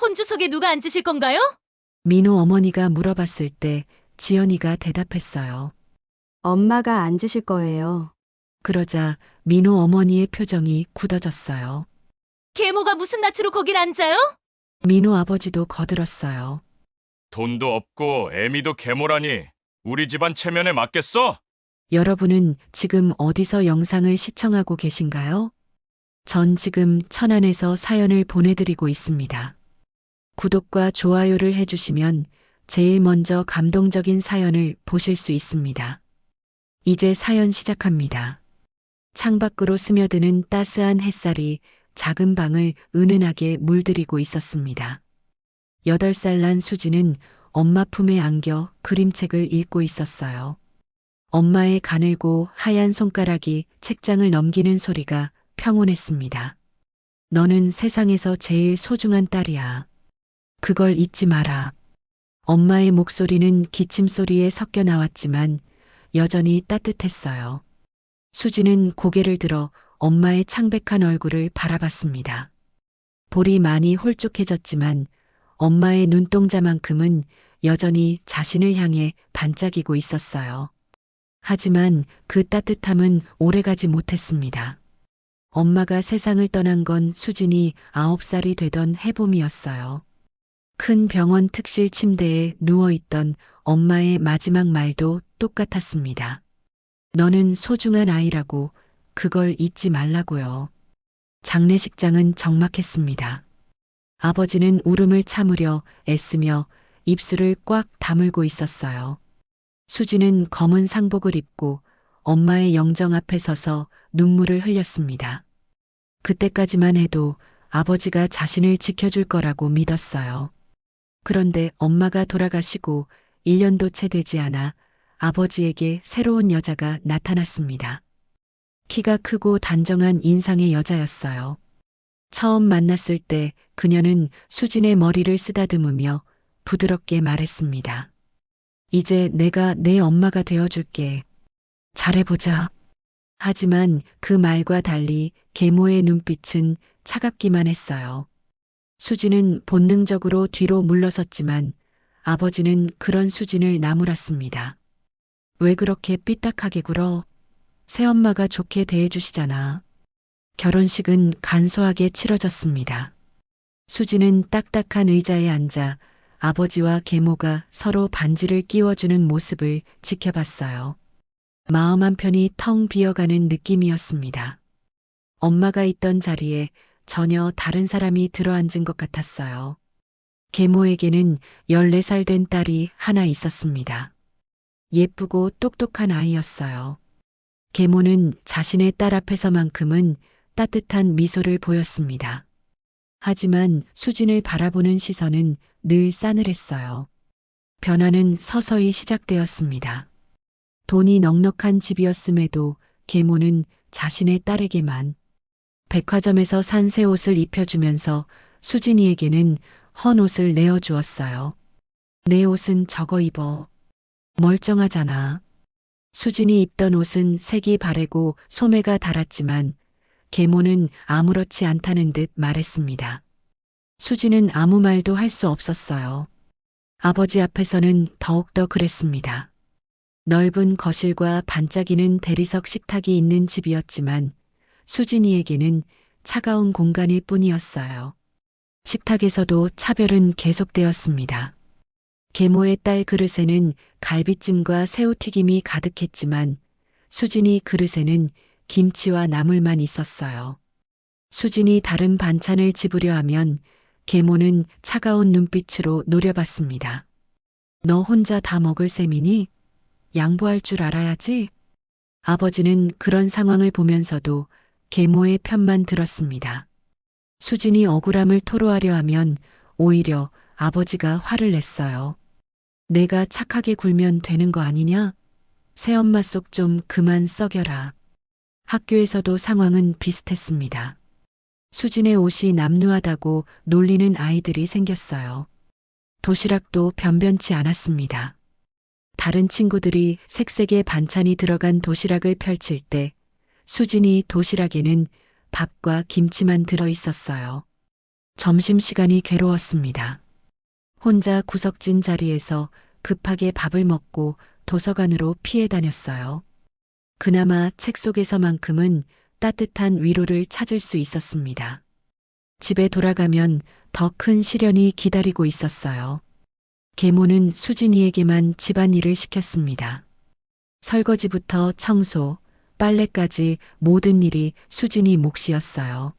혼주석에 누가 앉으실 건가요? 민호 어머니가 물어봤을 때 지연이가 대답했어요. 엄마가 앉으실 거예요. 그러자 민호 어머니의 표정이 굳어졌어요. 계모가 무슨 낯으로 거길 앉아요? 민호 아버지도 거들었어요. 돈도 없고 애미도 개모라니 우리 집안 체면에 맞겠어? 여러분은 지금 어디서 영상을 시청하고 계신가요? 전 지금 천안에서 사연을 보내드리고 있습니다. 구독과 좋아요를 해주시면 제일 먼저 감동적인 사연을 보실 수 있습니다. 이제 사연 시작합니다. 창밖으로 스며드는 따스한 햇살이 작은 방을 은은하게 물들이고 있었습니다. 8살 난 수지는 엄마 품에 안겨 그림책을 읽고 있었어요. 엄마의 가늘고 하얀 손가락이 책장을 넘기는 소리가 평온했습니다. 너는 세상에서 제일 소중한 딸이야. 그걸 잊지 마라. 엄마의 목소리는 기침 소리에 섞여 나왔지만 여전히 따뜻했어요. 수지는 고개를 들어 엄마의 창백한 얼굴을 바라봤습니다. 볼이 많이 홀쭉해졌지만 엄마의 눈동자만큼은 여전히 자신을 향해 반짝이고 있었어요. 하지만 그 따뜻함은 오래가지 못했습니다. 엄마가 세상을 떠난 건 수진이 9살이 되던 해봄이었어요. 큰 병원 특실 침대에 누워있던 엄마의 마지막 말도 똑같았습니다. 너는 소중한 아이라고, 그걸 잊지 말라고요. 장례식장은 적막했습니다. 아버지는 울음을 참으려 애쓰며 입술을 꽉 다물고 있었어요. 수지는 검은 상복을 입고 엄마의 영정 앞에 서서 눈물을 흘렸습니다. 그때까지만 해도 아버지가 자신을 지켜줄 거라고 믿었어요. 그런데 엄마가 돌아가시고 1년도 채 되지 않아 아버지에게 새로운 여자가 나타났습니다. 키가 크고 단정한 인상의 여자였어요. 처음 만났을 때 그녀는 수진의 머리를 쓰다듬으며 부드럽게 말했습니다. 이제 내가 내 엄마가 되어줄게. 잘해보자. 하지만 그 말과 달리 계모의 눈빛은 차갑기만 했어요. 수진은 본능적으로 뒤로 물러섰지만 아버지는 그런 수진을 나무랐습니다. 왜 그렇게 삐딱하게 굴어? 새엄마가 좋게 대해주시잖아. 결혼식은 간소하게 치러졌습니다. 수진은 딱딱한 의자에 앉아 아버지와 계모가 서로 반지를 끼워주는 모습을 지켜봤어요. 마음 한편이 텅 비어가는 느낌이었습니다. 엄마가 있던 자리에 전혀 다른 사람이 들어앉은 것 같았어요. 계모에게는 14살 된 딸이 하나 있었습니다. 예쁘고 똑똑한 아이였어요. 계모는 자신의 딸 앞에서만큼은 따뜻한 미소를 보였습니다. 하지만 수진을 바라보는 시선은 늘 싸늘했어요. 변화는 서서히 시작되었습니다. 돈이 넉넉한 집이었음에도 계모는 자신의 딸에게만 백화점에서 산 새 옷을 입혀주면서 수진이에게는 헌 옷을 내어주었어요. 내 옷은 저거 입어. 멀쩡하잖아. 수진이 입던 옷은 색이 바래고 소매가 닳았지만 계모는 아무렇지 않다는 듯 말했습니다. 수진은 아무 말도 할 수 없었어요. 아버지 앞에서는 더욱더 그랬습니다. 넓은 거실과 반짝이는 대리석 식탁이 있는 집이었지만 수진이에게는 차가운 공간일 뿐이었어요. 식탁에서도 차별은 계속되었습니다. 계모의 딸 그릇에는 갈비찜과 새우튀김이 가득했지만 수진이 그릇에는 김치와 나물만 있었어요. 수진이 다른 반찬을 집으려 하면 계모는 차가운 눈빛으로 노려봤습니다. 너 혼자 다 먹을 셈이니? 양보할 줄 알아야지. 아버지는 그런 상황을 보면서도 계모의 편만 들었습니다. 수진이 억울함을 토로하려 하면 오히려 아버지가 화를 냈어요. 내가 착하게 굴면 되는 거 아니냐? 새엄마 속 좀 그만 썩여라. 학교에서도 상황은 비슷했습니다. 수진의 옷이 남루하다고 놀리는 아이들이 생겼어요. 도시락도 변변치 않았습니다. 다른 친구들이 색색의 반찬이 들어간 도시락을 펼칠 때 수진이 도시락에는 밥과 김치만 들어 있었어요. 점심시간이 괴로웠습니다. 혼자 구석진 자리에서 급하게 밥을 먹고 도서관으로 피해 다녔어요. 그나마 책 속에서만큼은 따뜻한 위로를 찾을 수 있었습니다. 집에 돌아가면 더 큰 시련이 기다리고 있었어요. 계모는 수진이에게만 집안일을 시켰습니다. 설거지부터 청소, 빨래까지 모든 일이 수진이 몫이었어요.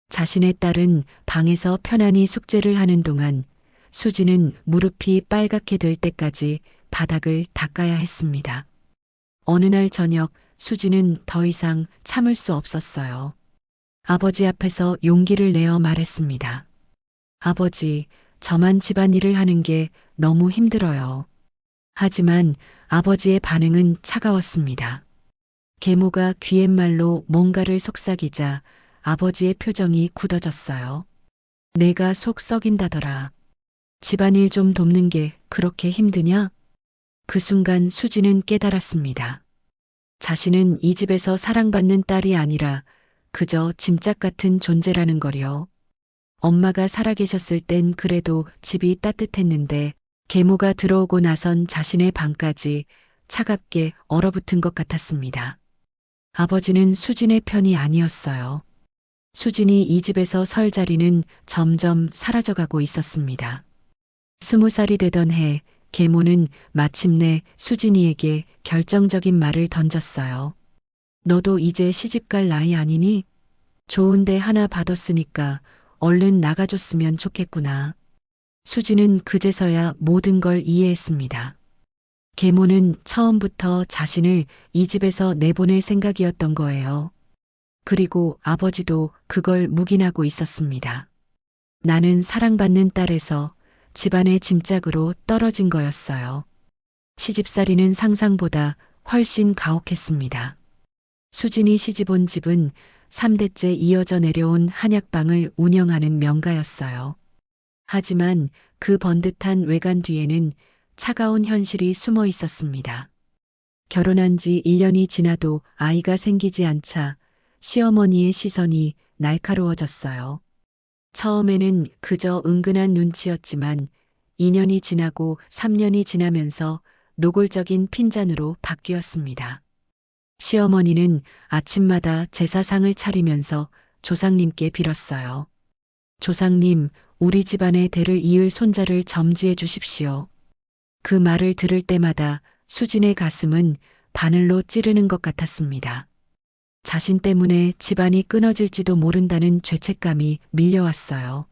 자신의 딸은 방에서 편안히 숙제를 하는 동안 수진은 무릎이 빨갛게 될 때까지 바닥을 닦아야 했습니다. 어느 날 저녁 수진은 더 이상 참을 수 없었어요. 아버지 앞에서 용기를 내어 말했습니다. 아버지, 저만 집안일을 하는 게 너무 힘들어요. 하지만 아버지의 반응은 차가웠습니다. 계모가 귀갯말로 뭔가를 속삭이자 아버지의 표정이 굳어졌어요. 내가 속 썩인다더라. 집안일 좀 돕는 게 그렇게 힘드냐? 그 순간 수지는 깨달았습니다. 자신은 이 집에서 사랑받는 딸이 아니라 그저 짐짝 같은 존재라는 거요. 엄마가 살아계셨을 땐 그래도 집이 따뜻했는데 계모가 들어오고 나선 자신의 방까지 차갑게 얼어붙은 것 같았습니다. 아버지는 수진의 편이 아니었어요. 수진이 이 집에서 설 자리는 점점 사라져가고 있었습니다. 20살이 되던 해 계모는 마침내 수진이에게 결정적인 말을 던졌어요. 너도 이제 시집갈 나이 아니니? 좋은데 하나 받았으니까 얼른 나가줬으면 좋겠구나. 수진은 그제서야 모든 걸 이해했습니다. 계모는 처음부터 자신을 이 집에서 내보낼 생각이었던 거예요. 그리고 아버지도 그걸 묵인하고 있었습니다. 나는 사랑받는 딸에서 집안의 짐짝으로 떨어진 거였어요. 시집살이는 상상보다 훨씬 가혹했습니다. 수진이 시집 온 집은 3대째 이어져 내려온 한약방을 운영하는 명가였어요. 하지만 그 번듯한 외관 뒤에는 차가운 현실이 숨어 있었습니다. 결혼한 지 1년이 지나도 아이가 생기지 않자 시어머니의 시선이 날카로워졌어요. 처음에는 그저 은근한 눈치였지만 2년이 지나고 3년이 지나면서 노골적인 핀잔으로 바뀌었습니다. 시어머니는 아침마다 제사상을 차리면서 조상님께 빌었어요. 조상님, 우리 집안의 대를 이을 손자를 점지해 주십시오. 그 말을 들을 때마다 수진의 가슴은 바늘로 찌르는 것 같았습니다. 자신 때문에 집안이 끊어질지도 모른다는 죄책감이 밀려왔어요.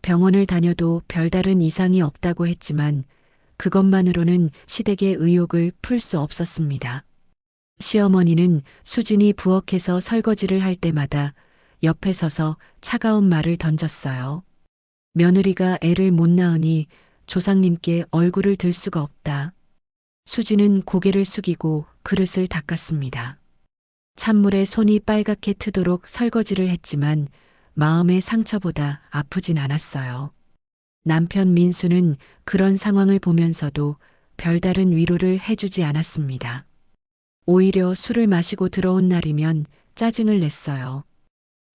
병원을 다녀도 별다른 이상이 없다고 했지만 그것만으로는 시댁의 의욕을 풀 수 없었습니다. 시어머니는 수진이 부엌에서 설거지를 할 때마다 옆에 서서 차가운 말을 던졌어요. 며느리가 애를 못 낳으니 조상님께 얼굴을 들 수가 없다. 수진은 고개를 숙이고 그릇을 닦았습니다. 찬물에 손이 빨갛게 트도록 설거지를 했지만 마음의 상처보다 아프진 않았어요. 남편 민수는 그런 상황을 보면서도 별다른 위로를 해주지 않았습니다. 오히려 술을 마시고 들어온 날이면 짜증을 냈어요.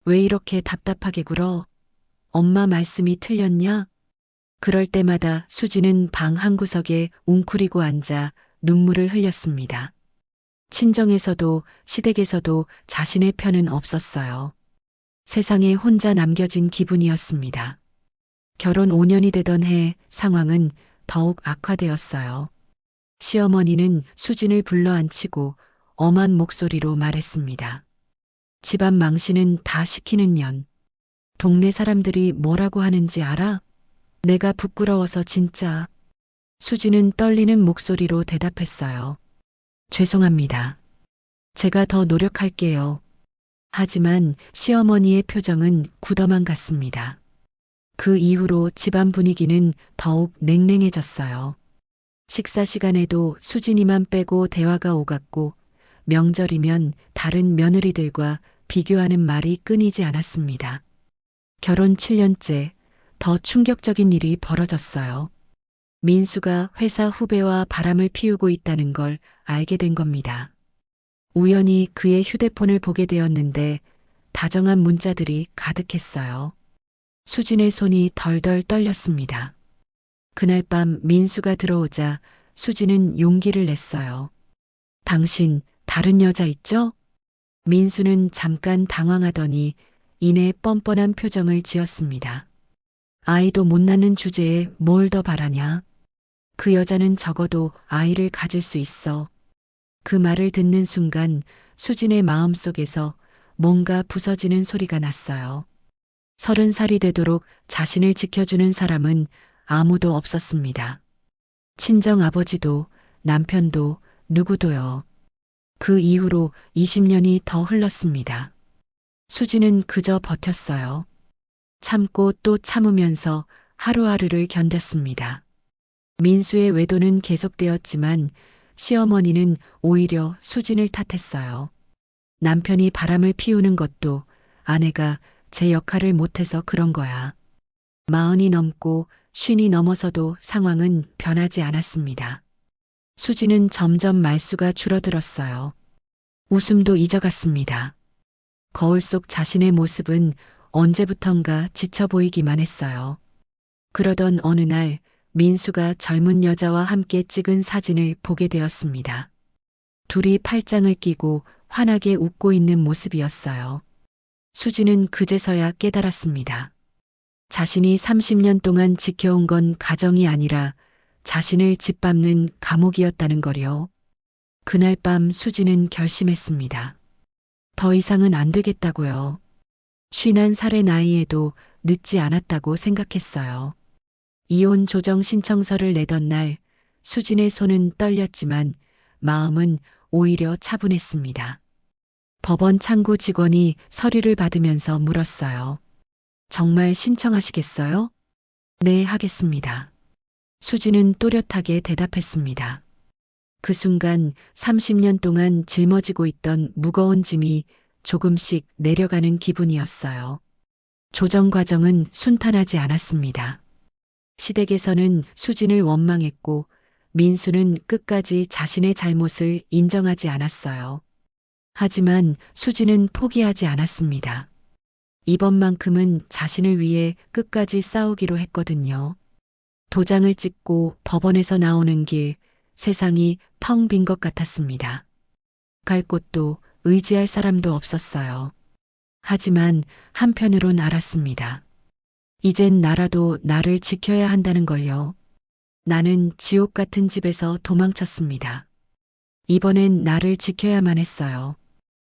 왜 이렇게 답답하게 굴어? 엄마 말씀이 틀렸냐? 그럴 때마다 수지는 방 한구석에 웅크리고 앉아 눈물을 흘렸습니다. 친정에서도 시댁에서도 자신의 편은 없었어요. 세상에 혼자 남겨진 기분이었습니다. 결혼 5년이 되던 해 상황은 더욱 악화되었어요. 시어머니는 수진을 불러앉히고 엄한 목소리로 말했습니다. 집안 망신은 다 시키는 년. 동네 사람들이 뭐라고 하는지 알아? 내가 부끄러워서 진짜. 수진은 떨리는 목소리로 대답했어요. 죄송합니다. 제가 더 노력할게요. 하지만 시어머니의 표정은 굳어만 갔습니다. 그 이후로 집안 분위기는 더욱 냉랭해졌어요. 식사 시간에도 수진이만 빼고 대화가 오갔고 명절이면 다른 며느리들과 비교하는 말이 끊이지 않았습니다. 결혼 7년째 더 충격적인 일이 벌어졌어요. 민수가 회사 후배와 바람을 피우고 있다는 걸 알게 된 겁니다. 우연히 그의 휴대폰을 보게 되었는데 다정한 문자들이 가득했어요. 수진의 손이 덜덜 떨렸습니다. 그날 밤 민수가 들어오자 수진은 용기를 냈어요. 당신 다른 여자 있죠? 민수는 잠깐 당황하더니 이내 뻔뻔한 표정을 지었습니다. 아이도 못 낳는 주제에 뭘 더 바라냐? 그 여자는 적어도 아이를 가질 수 있어. 그 말을 듣는 순간 수진의 마음속에서 뭔가 부서지는 소리가 났어요. 30살이 되도록 자신을 지켜주는 사람은 아무도 없었습니다. 친정 아버지도 남편도 누구도요. 그 이후로 20년이 더 흘렀습니다. 수지는 그저 버텼어요. 참고 또 참으면서 하루하루를 견뎠습니다. 민수의 외도는 계속되었지만 시어머니는 오히려 수진을 탓했어요. 남편이 바람을 피우는 것도 아내가 제 역할을 못해서 그런 거야. 40이 넘고 50이 넘어서도 상황은 변하지 않았습니다. 수지는 점점 말수가 줄어들었어요. 웃음도 잊어갔습니다. 거울 속 자신의 모습은 언제부턴가 지쳐 보이기만 했어요. 그러던 어느 날 민수가 젊은 여자와 함께 찍은 사진을 보게 되었습니다. 둘이 팔짱을 끼고 환하게 웃고 있는 모습이었어요. 수지는 그제서야 깨달았습니다. 자신이 30년 동안 지켜온 건 가정이 아니라 자신을 짓밟는 감옥이었다는 거요. 그날 밤 수지는 결심했습니다. 더 이상은 안 되겠다고요. 51살의 나이에도 늦지 않았다고 생각했어요. 이혼 조정 신청서를 내던 날 수진의 손은 떨렸지만 마음은 오히려 차분했습니다. 법원 창구 직원이 서류를 받으면서 물었어요. 정말 신청하시겠어요? 네, 하겠습니다. 수지는 또렷하게 대답했습니다. 그 순간 30년 동안 짊어지고 있던 무거운 짐이 조금씩 내려가는 기분이었어요. 조정 과정은 순탄하지 않았습니다. 시댁에서는 수진을 원망했고 민수는 끝까지 자신의 잘못을 인정하지 않았어요. 하지만 수진은 포기하지 않았습니다. 이번만큼은 자신을 위해 끝까지 싸우기로 했거든요. 도장을 찍고 법원에서 나오는 길, 세상이 텅 빈 것 같았습니다. 갈 곳도 의지할 사람도 없었어요. 하지만 한편으론 알았습니다. 이젠 나라도 나를 지켜야 한다는 걸요. 나는 지옥 같은 집에서 도망쳤습니다. 이번엔 나를 지켜야만 했어요.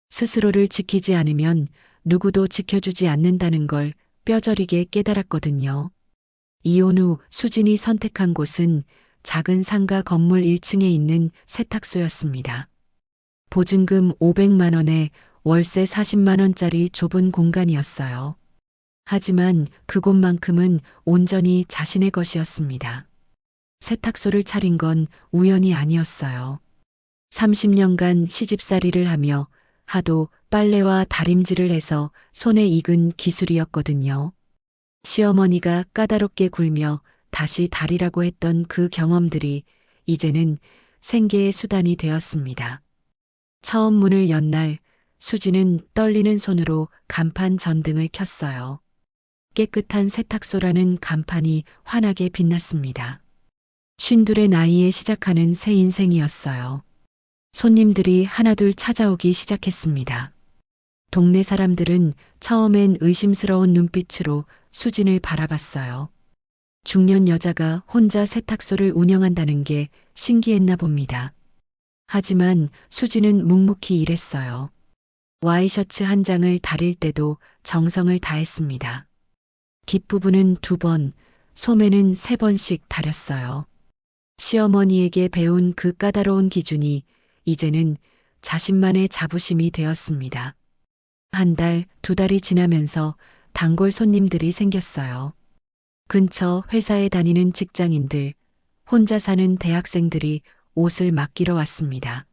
스스로를 지키지 않으면 누구도 지켜주지 않는다는 걸 뼈저리게 깨달았거든요. 이혼 후 수진이 선택한 곳은 작은 상가 건물 1층에 있는 세탁소였습니다. 보증금 500만 원에 월세 40만 원짜리 좁은 공간이었어요. 하지만 그곳만큼은 온전히 자신의 것이었습니다. 세탁소를 차린 건 우연이 아니었어요. 30년간 시집살이를 하며 하도 빨래와 다림질을 해서 손에 익은 기술이었거든요. 시어머니가 까다롭게 굴며 다시 다리라고 했던 그 경험들이 이제는 생계의 수단이 되었습니다. 처음 문을 연 날 수지는 떨리는 손으로 간판 전등을 켰어요. 깨끗한 세탁소라는 간판이 환하게 빛났습니다. 52의 나이에 시작하는 새 인생이었어요. 손님들이 하나둘 찾아오기 시작했습니다. 동네 사람들은 처음엔 의심스러운 눈빛으로 수진을 바라봤어요. 중년 여자가 혼자 세탁소를 운영한다는 게 신기했나 봅니다. 하지만 수진은 묵묵히 일했어요. 와이셔츠 한 장을 다릴 때도 정성을 다했습니다. 깃부분은 2번, 소매는 3번씩 다렸어요. 시어머니에게 배운 그 까다로운 기준이 이제는 자신만의 자부심이 되었습니다. 한 달, 2달이 지나면서 단골 손님들이 생겼어요. 근처 회사에 다니는 직장인들, 혼자 사는 대학생들이 옷을 맡기러 왔습니다.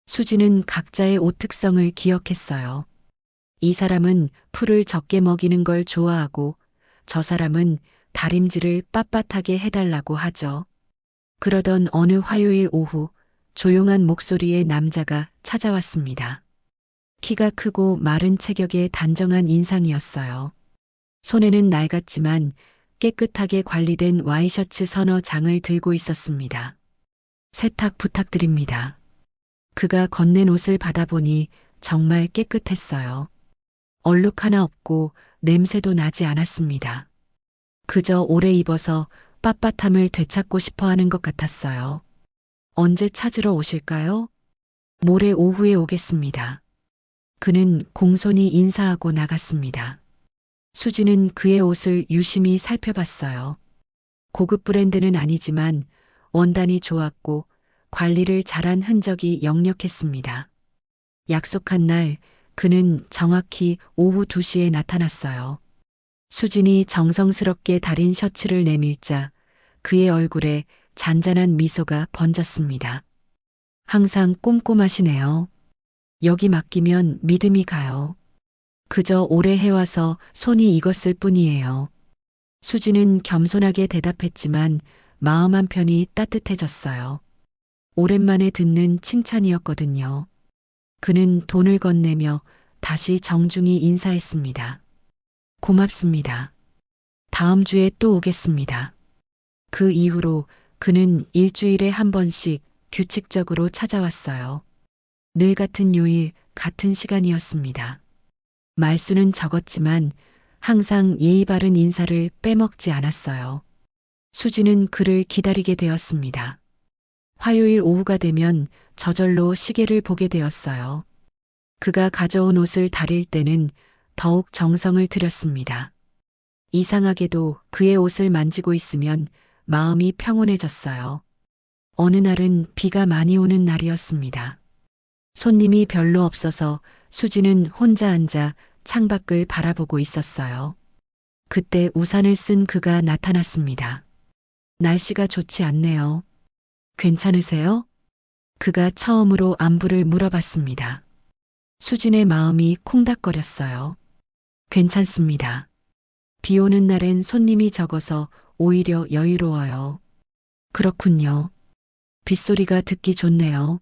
수지는 각자의 옷 특성을 기억했어요. 이 사람은 풀을 적게 먹이는 걸 좋아하고 저 사람은 다림질을 빳빳하게 해달라고 하죠. 그러던 어느 화요일 오후 조용한 목소리의 남자가 찾아왔습니다. 키가 크고 마른 체격의 단정한 인상이었어요. 손에는 낡았지만 깨끗하게 관리된 와이셔츠 서너 장을 들고 있었습니다. 세탁 부탁드립니다. 그가 건넨 옷을 받아보니 정말 깨끗했어요. 얼룩 하나 없고 냄새도 나지 않았습니다. 그저 오래 입어서 빳빳함을 되찾고 싶어 하는 것 같았어요. 언제 찾으러 오실까요? 모레 오후에 오겠습니다. 그는 공손히 인사하고 나갔습니다. 수지는 그의 옷을 유심히 살펴봤어요. 고급 브랜드는 아니지만 원단이 좋았고 관리를 잘한 흔적이 역력했습니다. 약속한 날 그는 정확히 오후 2시에 나타났어요. 수진이 정성스럽게 다린 셔츠를 내밀자 그의 얼굴에 잔잔한 미소가 번졌습니다. 항상 꼼꼼하시네요. 여기 맡기면 믿음이 가요. 그저 오래 해와서 손이 익었을 뿐이에요. 수지는 겸손하게 대답했지만 마음 한편이 따뜻해졌어요. 오랜만에 듣는 칭찬이었거든요. 그는 돈을 건네며 다시 정중히 인사했습니다. 고맙습니다. 다음 주에 또 오겠습니다. 그 이후로 그는 일주일에 한 번씩 규칙적으로 찾아왔어요. 늘 같은 요일, 같은 시간이었습니다. 말수는 적었지만 항상 예의 바른 인사를 빼먹지 않았어요. 수지는 그를 기다리게 되었습니다. 화요일 오후가 되면 저절로 시계를 보게 되었어요. 그가 가져온 옷을 다릴 때는 더욱 정성을 들였습니다. 이상하게도 그의 옷을 만지고 있으면 마음이 평온해졌어요. 어느 날은 비가 많이 오는 날이었습니다. 손님이 별로 없어서 수지는 혼자 앉아 창밖을 바라보고 있었어요. 그때 우산을 쓴 그가 나타났습니다. 날씨가 좋지 않네요. 괜찮으세요? 그가 처음으로 안부를 물어봤습니다. 수진의 마음이 콩닥거렸어요. 괜찮습니다. 비 오는 날엔 손님이 적어서 오히려 여유로워요. 그렇군요. 빗소리가 듣기 좋네요.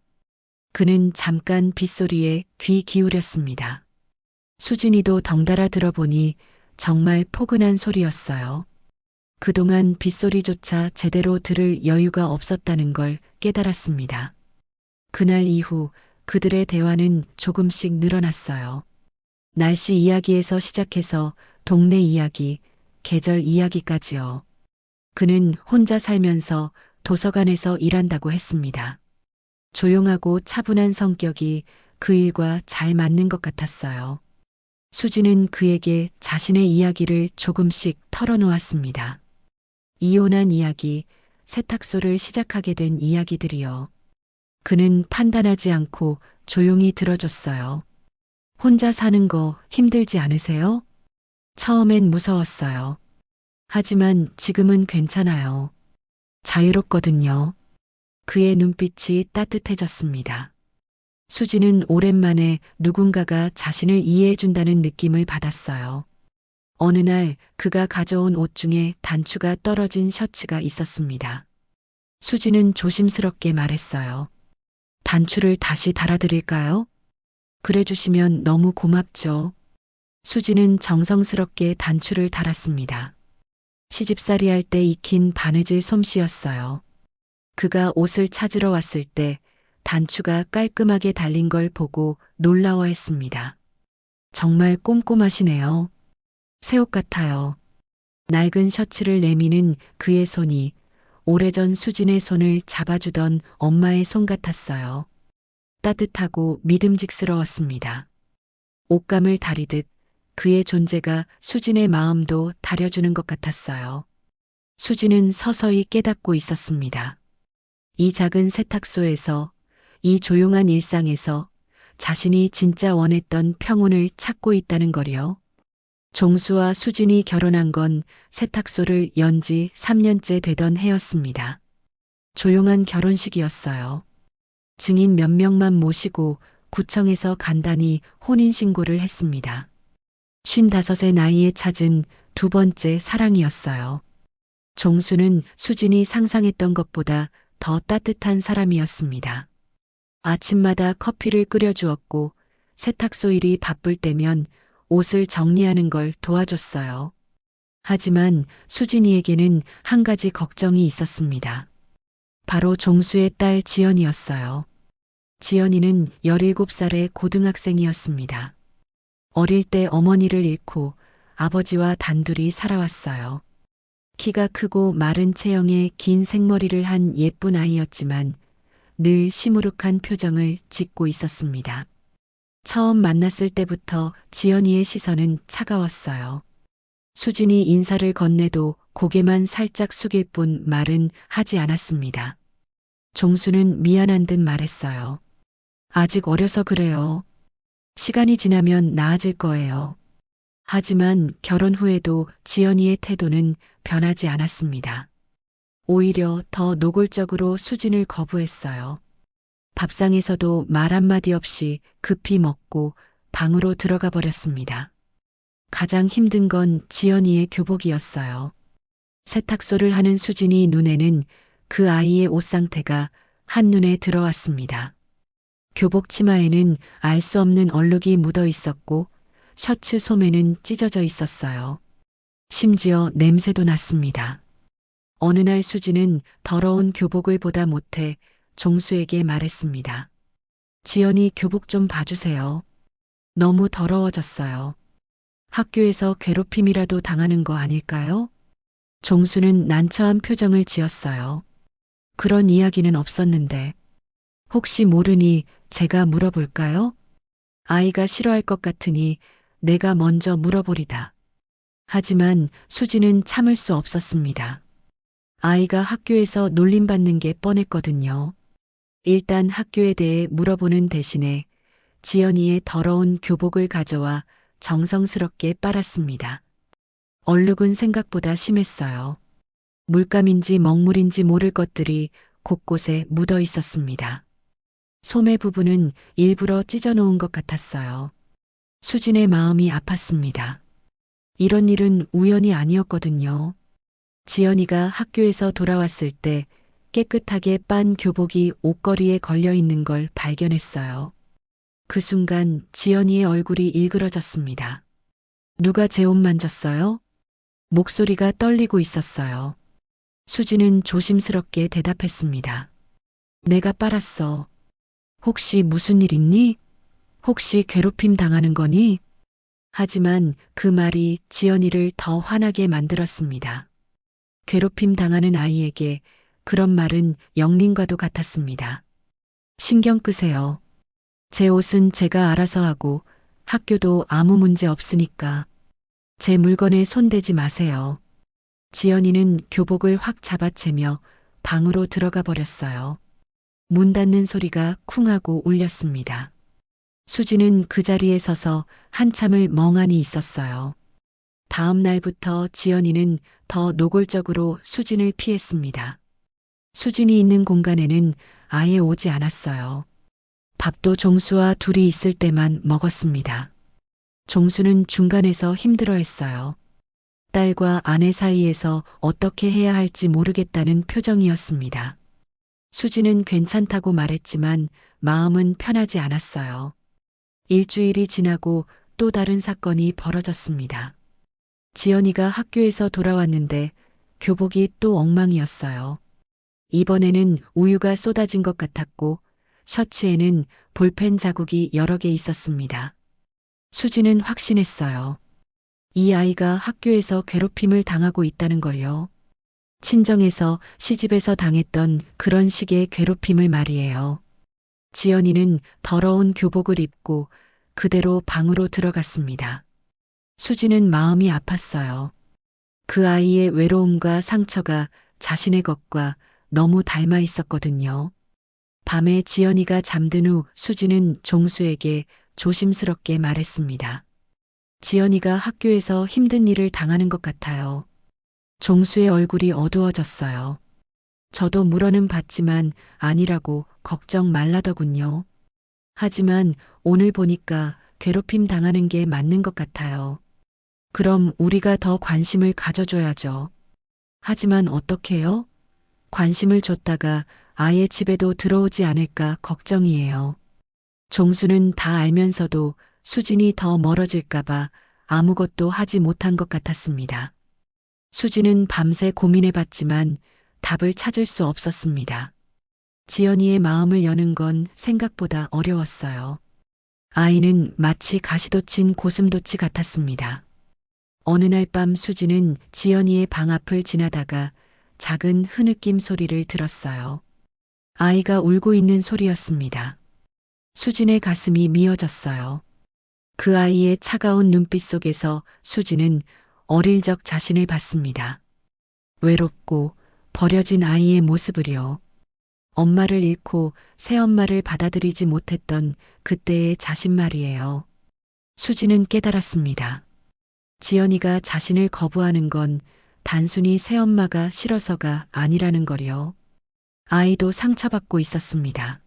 그는 잠깐 빗소리에 귀 기울였습니다. 수진이도 덩달아 들어보니 정말 포근한 소리였어요. 그동안 빗소리조차 제대로 들을 여유가 없었다는 걸 깨달았습니다. 그날 이후 그들의 대화는 조금씩 늘어났어요. 날씨 이야기에서 시작해서 동네 이야기, 계절 이야기까지요. 그는 혼자 살면서 도서관에서 일한다고 했습니다. 조용하고 차분한 성격이 그 일과 잘 맞는 것 같았어요. 수지는 그에게 자신의 이야기를 조금씩 털어놓았습니다. 이혼한 이야기, 세탁소를 시작하게 된 이야기들이요. 그는 판단하지 않고 조용히 들어줬어요. 혼자 사는 거 힘들지 않으세요? 처음엔 무서웠어요. 하지만 지금은 괜찮아요. 자유롭거든요. 그의 눈빛이 따뜻해졌습니다. 수지는 오랜만에 누군가가 자신을 이해해준다는 느낌을 받았어요. 어느 날 그가 가져온 옷 중에 단추가 떨어진 셔츠가 있었습니다. 수지는 조심스럽게 말했어요. 단추를 다시 달아드릴까요? 그래 주시면 너무 고맙죠. 수지는 정성스럽게 단추를 달았습니다. 시집살이 할 때 익힌 바느질 솜씨였어요. 그가 옷을 찾으러 왔을 때 단추가 깔끔하게 달린 걸 보고 놀라워했습니다. 정말 꼼꼼하시네요. 새 옷 같아요. 낡은 셔츠를 내미는 그의 손이 오래전 수진의 손을 잡아주던 엄마의 손 같았어요. 따뜻하고 믿음직스러웠습니다. 옷감을 다리듯 그의 존재가 수진의 마음도 다려주는 것 같았어요. 수진은 서서히 깨닫고 있었습니다. 이 작은 세탁소에서, 이 조용한 일상에서 자신이 진짜 원했던 평온을 찾고 있다는 거요. 종수와 수진이 결혼한 건 세탁소를 연 지 3년째 되던 해였습니다. 조용한 결혼식이었어요. 증인 몇 명만 모시고 구청에서 간단히 혼인신고를 했습니다. 55의 나이에 찾은 두 번째 사랑이었어요. 종수는 수진이 상상했던 것보다 더 따뜻한 사람이었습니다. 아침마다 커피를 끓여주었고 세탁소 일이 바쁠 때면 옷을 정리하는 걸 도와줬어요. 하지만 수진이에게는 한 가지 걱정이 있었습니다. 바로 종수의 딸 지연이었어요. 지연이는 17살의 고등학생이었습니다. 어릴 때 어머니를 잃고 아버지와 단둘이 살아왔어요. 키가 크고 마른 체형에 긴 생머리를 한 예쁜 아이였지만 늘 시무룩한 표정을 짓고 있었습니다. 처음 만났을 때부터 지연이의 시선은 차가웠어요. 수진이 인사를 건네도 고개만 살짝 숙일 뿐 말은 하지 않았습니다. 종수는 미안한 듯 말했어요. 아직 어려서 그래요. 시간이 지나면 나아질 거예요. 하지만 결혼 후에도 지연이의 태도는 변하지 않았습니다. 오히려 더 노골적으로 수진을 거부했어요. 밥상에서도 말 한마디 없이 급히 먹고 방으로 들어가 버렸습니다. 가장 힘든 건 지연이의 교복이었어요. 세탁소를 하는 수진이 눈에는 그 아이의 옷 상태가 한눈에 들어왔습니다. 교복 치마에는 알 수 없는 얼룩이 묻어 있었고 셔츠 소매는 찢어져 있었어요. 심지어 냄새도 났습니다. 어느 날 수진은 더러운 교복을 보다 못해 종수에게 말했습니다. 지연이 교복 좀 봐주세요. 너무 더러워졌어요. 학교에서 괴롭힘이라도 당하는 거 아닐까요? 종수는 난처한 표정을 지었어요. 그런 이야기는 없었는데 혹시 모르니 제가 물어볼까요? 아이가 싫어할 것 같으니 내가 먼저 물어보리다. 하지만 수지는 참을 수 없었습니다. 아이가 학교에서 놀림받는 게 뻔했거든요. 일단 학교에 대해 물어보는 대신에 지연이의 더러운 교복을 가져와 정성스럽게 빨았습니다. 얼룩은 생각보다 심했어요. 물감인지 먹물인지 모를 것들이 곳곳에 묻어 있었습니다. 소매 부분은 일부러 찢어 놓은 것 같았어요. 수진의 마음이 아팠습니다. 이런 일은 우연이 아니었거든요. 지연이가 학교에서 돌아왔을 때 깨끗하게 빤 교복이 옷걸이에 걸려 있는 걸 발견했어요. 그 순간 지연이의 얼굴이 일그러졌습니다. 누가 제 옷 만졌어요? 목소리가 떨리고 있었어요. 수지는 조심스럽게 대답했습니다. 내가 빨았어. 혹시 무슨 일 있니? 혹시 괴롭힘 당하는 거니? 하지만 그 말이 지연이를 더 화나게 만들었습니다. 괴롭힘 당하는 아이에게 그런 말은 영린과도 같았습니다. 신경 끄세요. 제 옷은 제가 알아서 하고 학교도 아무 문제 없으니까 제 물건에 손대지 마세요. 지연이는 교복을 확 잡아채며 방으로 들어가 버렸어요. 문 닫는 소리가 쿵 하고 울렸습니다. 수지는 그 자리에 서서 한참을 멍하니 있었어요. 다음 날부터 지연이는 더 노골적으로 수진을 피했습니다. 수진이 있는 공간에는 아예 오지 않았어요. 밥도 종수와 둘이 있을 때만 먹었습니다. 종수는 중간에서 힘들어했어요. 딸과 아내 사이에서 어떻게 해야 할지 모르겠다는 표정이었습니다. 수지는 괜찮다고 말했지만 마음은 편하지 않았어요. 일주일이 지나고 또 다른 사건이 벌어졌습니다. 지연이가 학교에서 돌아왔는데 교복이 또 엉망이었어요. 이번에는 우유가 쏟아진 것 같았고 셔츠에는 볼펜 자국이 여러 개 있었습니다. 수지는 확신했어요. 이 아이가 학교에서 괴롭힘을 당하고 있다는 걸요. 친정에서 시집에서 당했던 그런 식의 괴롭힘을 말이에요. 지연이는 더러운 교복을 입고 그대로 방으로 들어갔습니다. 수지는 마음이 아팠어요. 그 아이의 외로움과 상처가 자신의 것과 너무 닮아 있었거든요. 밤에 지연이가 잠든 후 수지는 종수에게 조심스럽게 말했습니다. 지연이가 학교에서 힘든 일을 당하는 것 같아요. 종수의 얼굴이 어두워졌어요. 저도 물어는 봤지만 아니라고 걱정 말라더군요. 하지만 오늘 보니까 괴롭힘 당하는 게 맞는 것 같아요. 그럼 우리가 더 관심을 가져줘야죠. 하지만 어떻게요? 관심을 줬다가 아예 집에도 들어오지 않을까 걱정이에요. 종수는 다 알면서도 수진이 더 멀어질까봐 아무것도 하지 못한 것 같았습니다. 수지는 밤새 고민해봤지만 답을 찾을 수 없었습니다. 지연이의 마음을 여는 건 생각보다 어려웠어요. 아이는 마치 가시돋친 고슴도치 같았습니다. 어느 날 밤 수지는 지연이의 방 앞을 지나다가 작은 흐느낌 소리를 들었어요. 아이가 울고 있는 소리였습니다. 수진의 가슴이 미어졌어요. 그 아이의 차가운 눈빛 속에서 수지는 어릴 적 자신을 봤습니다. 외롭고 버려진 아이의 모습을요. 엄마를 잃고 새엄마를 받아들이지 못했던 그때의 자신 말이에요. 수지는 깨달았습니다. 지연이가 자신을 거부하는 건 단순히 새엄마가 싫어서가 아니라는 걸요. 아이도 상처받고 있었습니다.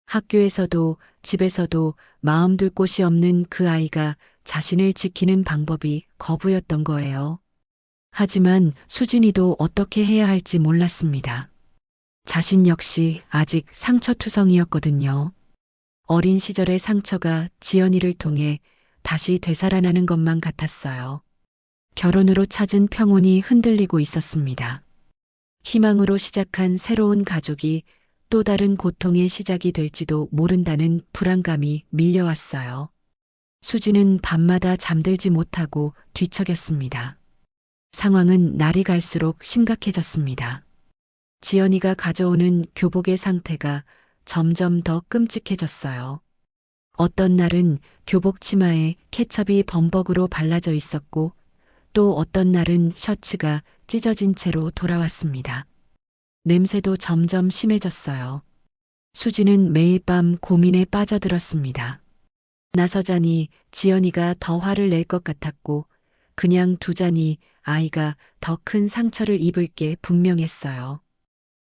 학교에서도 집에서도 마음 둘 곳이 없는 그 아이가 자신을 지키는 방법이 거부였던 거예요. 하지만 수진이도 어떻게 해야 할지 몰랐습니다. 자신 역시 아직 상처투성이었거든요. 어린 시절의 상처가 지연이를 통해 다시 되살아나는 것만 같았어요. 결혼으로 찾은 평온이 흔들리고 있었습니다. 희망으로 시작한 새로운 가족이 또 다른 고통의 시작이 될지도 모른다는 불안감이 밀려왔어요. 수지는 밤마다 잠들지 못하고 뒤척였습니다. 상황은 날이 갈수록 심각해졌습니다. 지연이가 가져오는 교복의 상태가 점점 더 끔찍해졌어요. 어떤 날은 교복 치마에 케첩이 범벅으로 발라져 있었고 또 어떤 날은 셔츠가 찢어진 채로 돌아왔습니다. 냄새도 점점 심해졌어요. 수지는 매일 밤 고민에 빠져들었습니다. 나서자니 지연이가 더 화를 낼 것 같았고 그냥 두자니 아이가 더 큰 상처를 입을 게 분명했어요.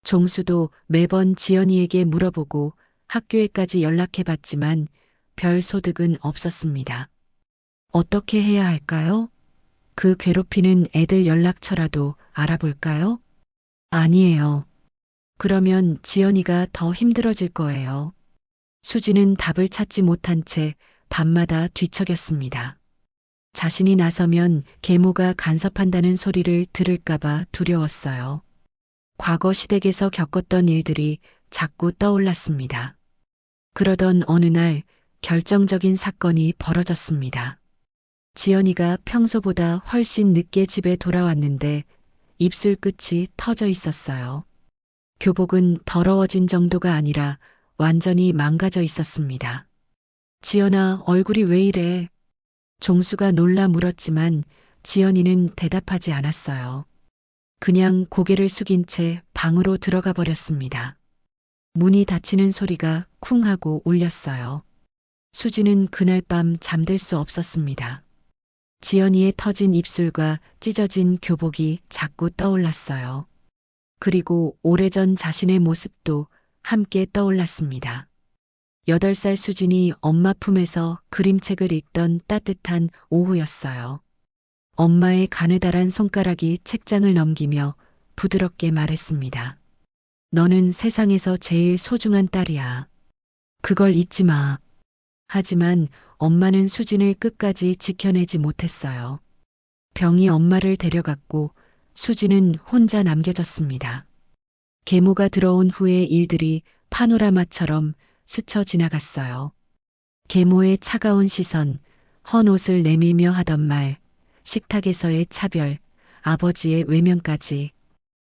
종수도 매번 지연이에게 물어보고 학교에까지 연락해봤지만 별 소득은 없었습니다. 어떻게 해야 할까요? 그 괴롭히는 애들 연락처라도 알아볼까요? 아니에요. 그러면 지연이가 더 힘들어질 거예요. 수지는 답을 찾지 못한 채 밤마다 뒤척였습니다. 자신이 나서면 계모가 간섭한다는 소리를 들을까봐 두려웠어요. 과거 시댁에서 겪었던 일들이 자꾸 떠올랐습니다. 그러던 어느 날 결정적인 사건이 벌어졌습니다. 지연이가 평소보다 훨씬 늦게 집에 돌아왔는데 입술 끝이 터져 있었어요. 교복은 더러워진 정도가 아니라 완전히 망가져 있었습니다. 지연아, 얼굴이 왜 이래? 종수가 놀라 물었지만 지연이는 대답하지 않았어요. 그냥 고개를 숙인 채 방으로 들어가 버렸습니다. 문이 닫히는 소리가 쿵 하고 울렸어요. 수지는 그날 밤 잠들 수 없었습니다. 지연이의 터진 입술과 찢어진 교복이 자꾸 떠올랐어요. 그리고 오래전 자신의 모습도 함께 떠올랐습니다. 8살 수진이 엄마 품에서 그림책을 읽던 따뜻한 오후였어요. 엄마의 가느다란 손가락이 책장을 넘기며 부드럽게 말했습니다. 너는 세상에서 제일 소중한 딸이야. 그걸 잊지 마. 하지만 엄마는 수진을 끝까지 지켜내지 못했어요. 병이 엄마를 데려갔고 수진은 혼자 남겨졌습니다. 계모가 들어온 후의 일들이 파노라마처럼 스쳐 지나갔어요. 계모의 차가운 시선, 헌 옷을 내밀며 하던 말, 식탁에서의 차별, 아버지의 외면까지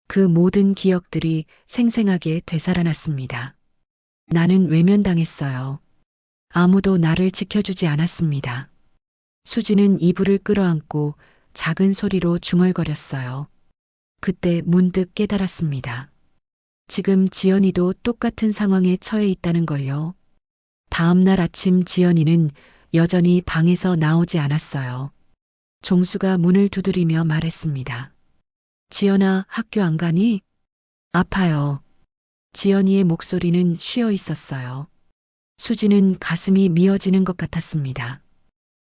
그 모든 기억들이 생생하게 되살아났습니다. 나는 외면당했어요. 아무도 나를 지켜주지 않았습니다. 수지는 이불을 끌어안고 작은 소리로 중얼거렸어요. 그때 문득 깨달았습니다. 지금 지연이도 똑같은 상황에 처해 있다는 걸요. 다음 날 아침 지연이는 여전히 방에서 나오지 않았어요. 종수가 문을 두드리며 말했습니다. 지연아, 학교 안 가니? 아파요. 지연이의 목소리는 쉬어 있었어요. 수지는 가슴이 미어지는 것 같았습니다.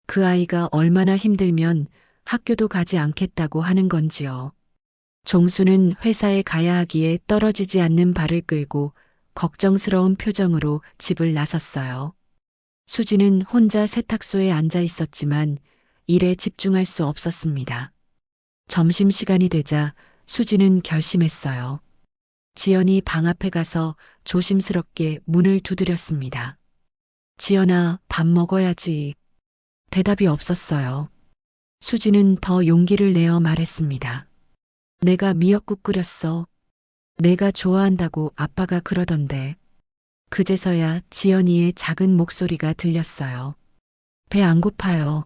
그 아이가 얼마나 힘들면 학교도 가지 않겠다고 하는 건지요. 종수는 회사에 가야 하기에 떨어지지 않는 발을 끌고 걱정스러운 표정으로 집을 나섰어요. 수지는 혼자 세탁소에 앉아 있었지만 일에 집중할 수 없었습니다. 점심시간이 되자 수지는 결심했어요. 지연이 방 앞에 가서 조심스럽게 문을 두드렸습니다. 지연아, 밥 먹어야지. 대답이 없었어요. 수지는 더 용기를 내어 말했습니다. 내가 미역국 끓였어. 내가 좋아한다고 아빠가 그러던데. 그제서야 지연이의 작은 목소리가 들렸어요. 배 안 고파요.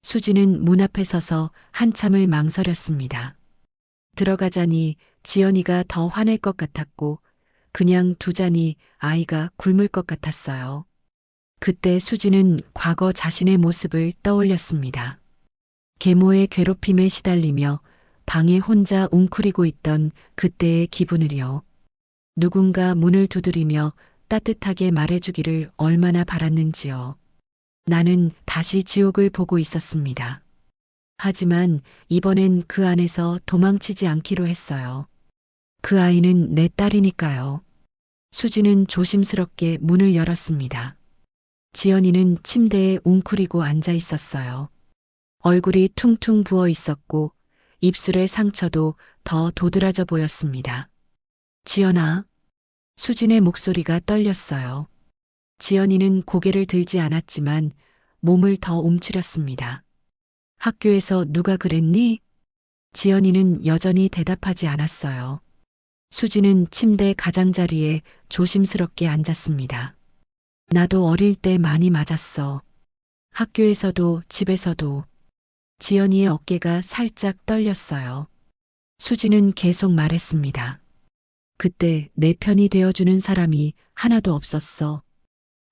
수지는 문 앞에 서서 한참을 망설였습니다. 들어가자니 지연이가 더 화낼 것 같았고 그냥 두자니 아이가 굶을 것 같았어요. 그때 수지는 과거 자신의 모습을 떠올렸습니다. 계모의 괴롭힘에 시달리며 방에 혼자 웅크리고 있던 그때의 기분을요. 누군가 문을 두드리며 따뜻하게 말해주기를 얼마나 바랐는지요. 나는 다시 지옥을 보고 있었습니다. 하지만 이번엔 그 안에서 도망치지 않기로 했어요. 그 아이는 내 딸이니까요. 수지는 조심스럽게 문을 열었습니다. 지연이는 침대에 웅크리고 앉아 있었어요. 얼굴이 퉁퉁 부어 있었고 입술의 상처도 더 도드라져 보였습니다. 지연아. 수진의 목소리가 떨렸어요. 지연이는 고개를 들지 않았지만 몸을 더 움츠렸습니다. 학교에서 누가 그랬니? 지연이는 여전히 대답하지 않았어요. 수지는 침대 가장자리에 조심스럽게 앉았습니다. 나도 어릴 때 많이 맞았어. 학교에서도 집에서도. 지연이의 어깨가 살짝 떨렸어요. 수지는 계속 말했습니다. 그때 내 편이 되어주는 사람이 하나도 없었어.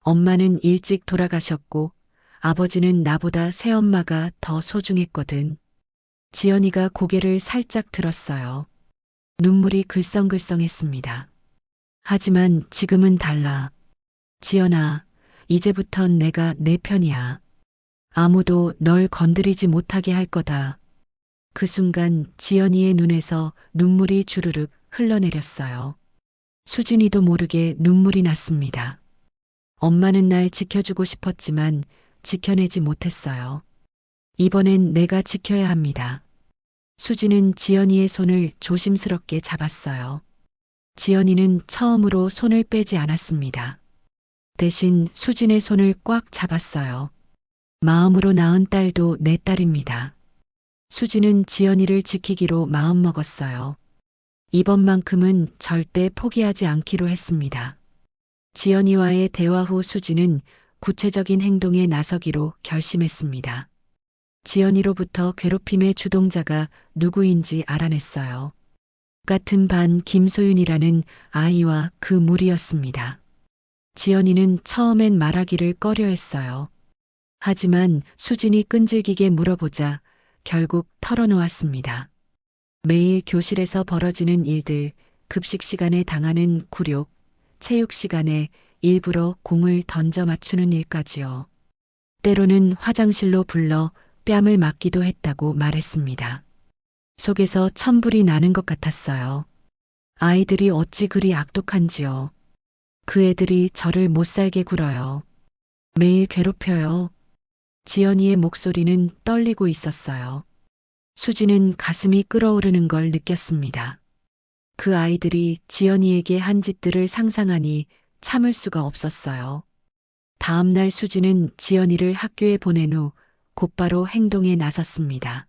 엄마는 일찍 돌아가셨고 아버지는 나보다 새엄마가 더 소중했거든. 지연이가 고개를 살짝 들었어요. 눈물이 글썽글썽했습니다. 하지만 지금은 달라. 지연아, 이제부턴 내가 내 편이야. 아무도 널 건드리지 못하게 할 거다. 그 순간 지연이의 눈에서 눈물이 주르륵 흘러내렸어요. 수진이도 모르게 눈물이 났습니다. 엄마는 날 지켜주고 싶었지만 지켜내지 못했어요. 이번엔 내가 지켜야 합니다. 수진은 지연이의 손을 조심스럽게 잡았어요. 지연이는 처음으로 손을 빼지 않았습니다. 대신 수진의 손을 꽉 잡았어요. 마음으로 낳은 딸도 내 딸입니다. 수진은 지연이를 지키기로 마음먹었어요. 이번만큼은 절대 포기하지 않기로 했습니다. 지연이와의 대화 후 수진은 구체적인 행동에 나서기로 결심했습니다. 지연이로부터 괴롭힘의 주동자가 누구인지 알아냈어요. 같은 반 김소윤이라는 아이와 그 무리였습니다. 지연이는 처음엔 말하기를 꺼려했어요. 하지만 수진이 끈질기게 물어보자 결국 털어놓았습니다. 매일 교실에서 벌어지는 일들, 급식 시간에 당하는 굴욕, 체육 시간에 일부러 공을 던져 맞추는 일까지요. 때로는 화장실로 불러 뺨을 맞기도 했다고 말했습니다. 속에서 천불이 나는 것 같았어요. 아이들이 어찌 그리 악독한지요. 그 애들이 저를 못살게 굴어요. 매일 괴롭혀요. 지연이의 목소리는 떨리고 있었어요. 수지는 가슴이 끓어오르는 걸 느꼈습니다. 그 아이들이 지연이에게 한 짓들을 상상하니 참을 수가 없었어요. 다음 날 수지는 지연이를 학교에 보낸 후 곧바로 행동에 나섰습니다.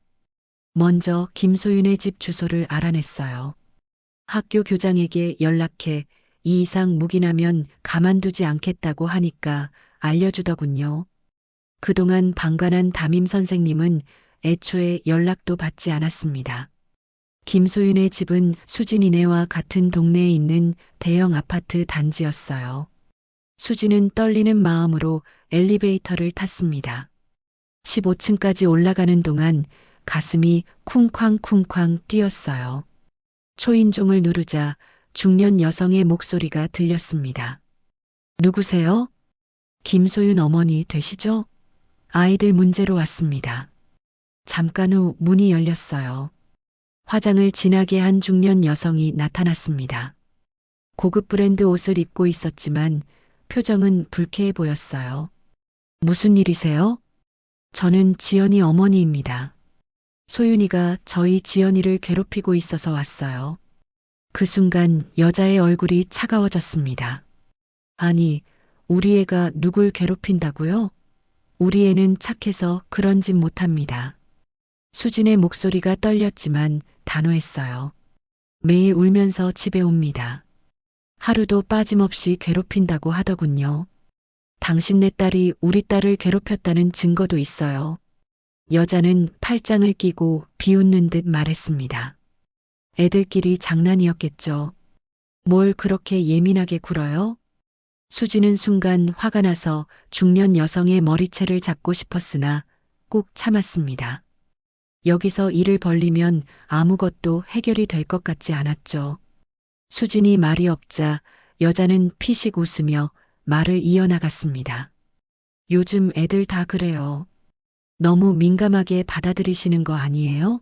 먼저 김소윤의 집 주소를 알아냈어요. 학교 교장에게 연락해 이 이상 묵인하면 가만두지 않겠다고 하니까 알려주더군요. 그동안 방관한 담임 선생님은 애초에 연락도 받지 않았습니다. 김소윤의 집은 수진이네와 같은 동네에 있는 대형 아파트 단지였어요. 수진은 떨리는 마음으로 엘리베이터를 탔습니다. 15층까지 올라가는 동안 가슴이 쿵쾅쿵쾅 뛰었어요. 초인종을 누르자 중년 여성의 목소리가 들렸습니다. 누구세요? 김소윤 어머니 되시죠? 아이들 문제로 왔습니다. 잠깐 후 문이 열렸어요. 화장을 진하게 한 중년 여성이 나타났습니다. 고급 브랜드 옷을 입고 있었지만 표정은 불쾌해 보였어요. 무슨 일이세요? 저는 지연이 어머니입니다. 소윤이가 저희 지연이를 괴롭히고 있어서 왔어요. 그 순간 여자의 얼굴이 차가워졌습니다. 아니, 우리 애가 누굴 괴롭힌다고요? 우리 애는 착해서 그런 짓 못합니다. 수진의 목소리가 떨렸지만 단호했어요. 매일 울면서 집에 옵니다. 하루도 빠짐없이 괴롭힌다고 하더군요. 당신네 딸이 우리 딸을 괴롭혔다는 증거도 있어요. 여자는 팔짱을 끼고 비웃는 듯 말했습니다. 애들끼리 장난이었겠죠. 뭘 그렇게 예민하게 굴어요? 수지는 순간 화가 나서 중년 여성의 머리채를 잡고 싶었으나 꾹 참았습니다. 여기서 일을 벌리면 아무것도 해결이 될 것 같지 않았죠. 수진이 말이 없자 여자는 피식 웃으며 말을 이어나갔습니다. 요즘 애들 다 그래요. 너무 민감하게 받아들이시는 거 아니에요?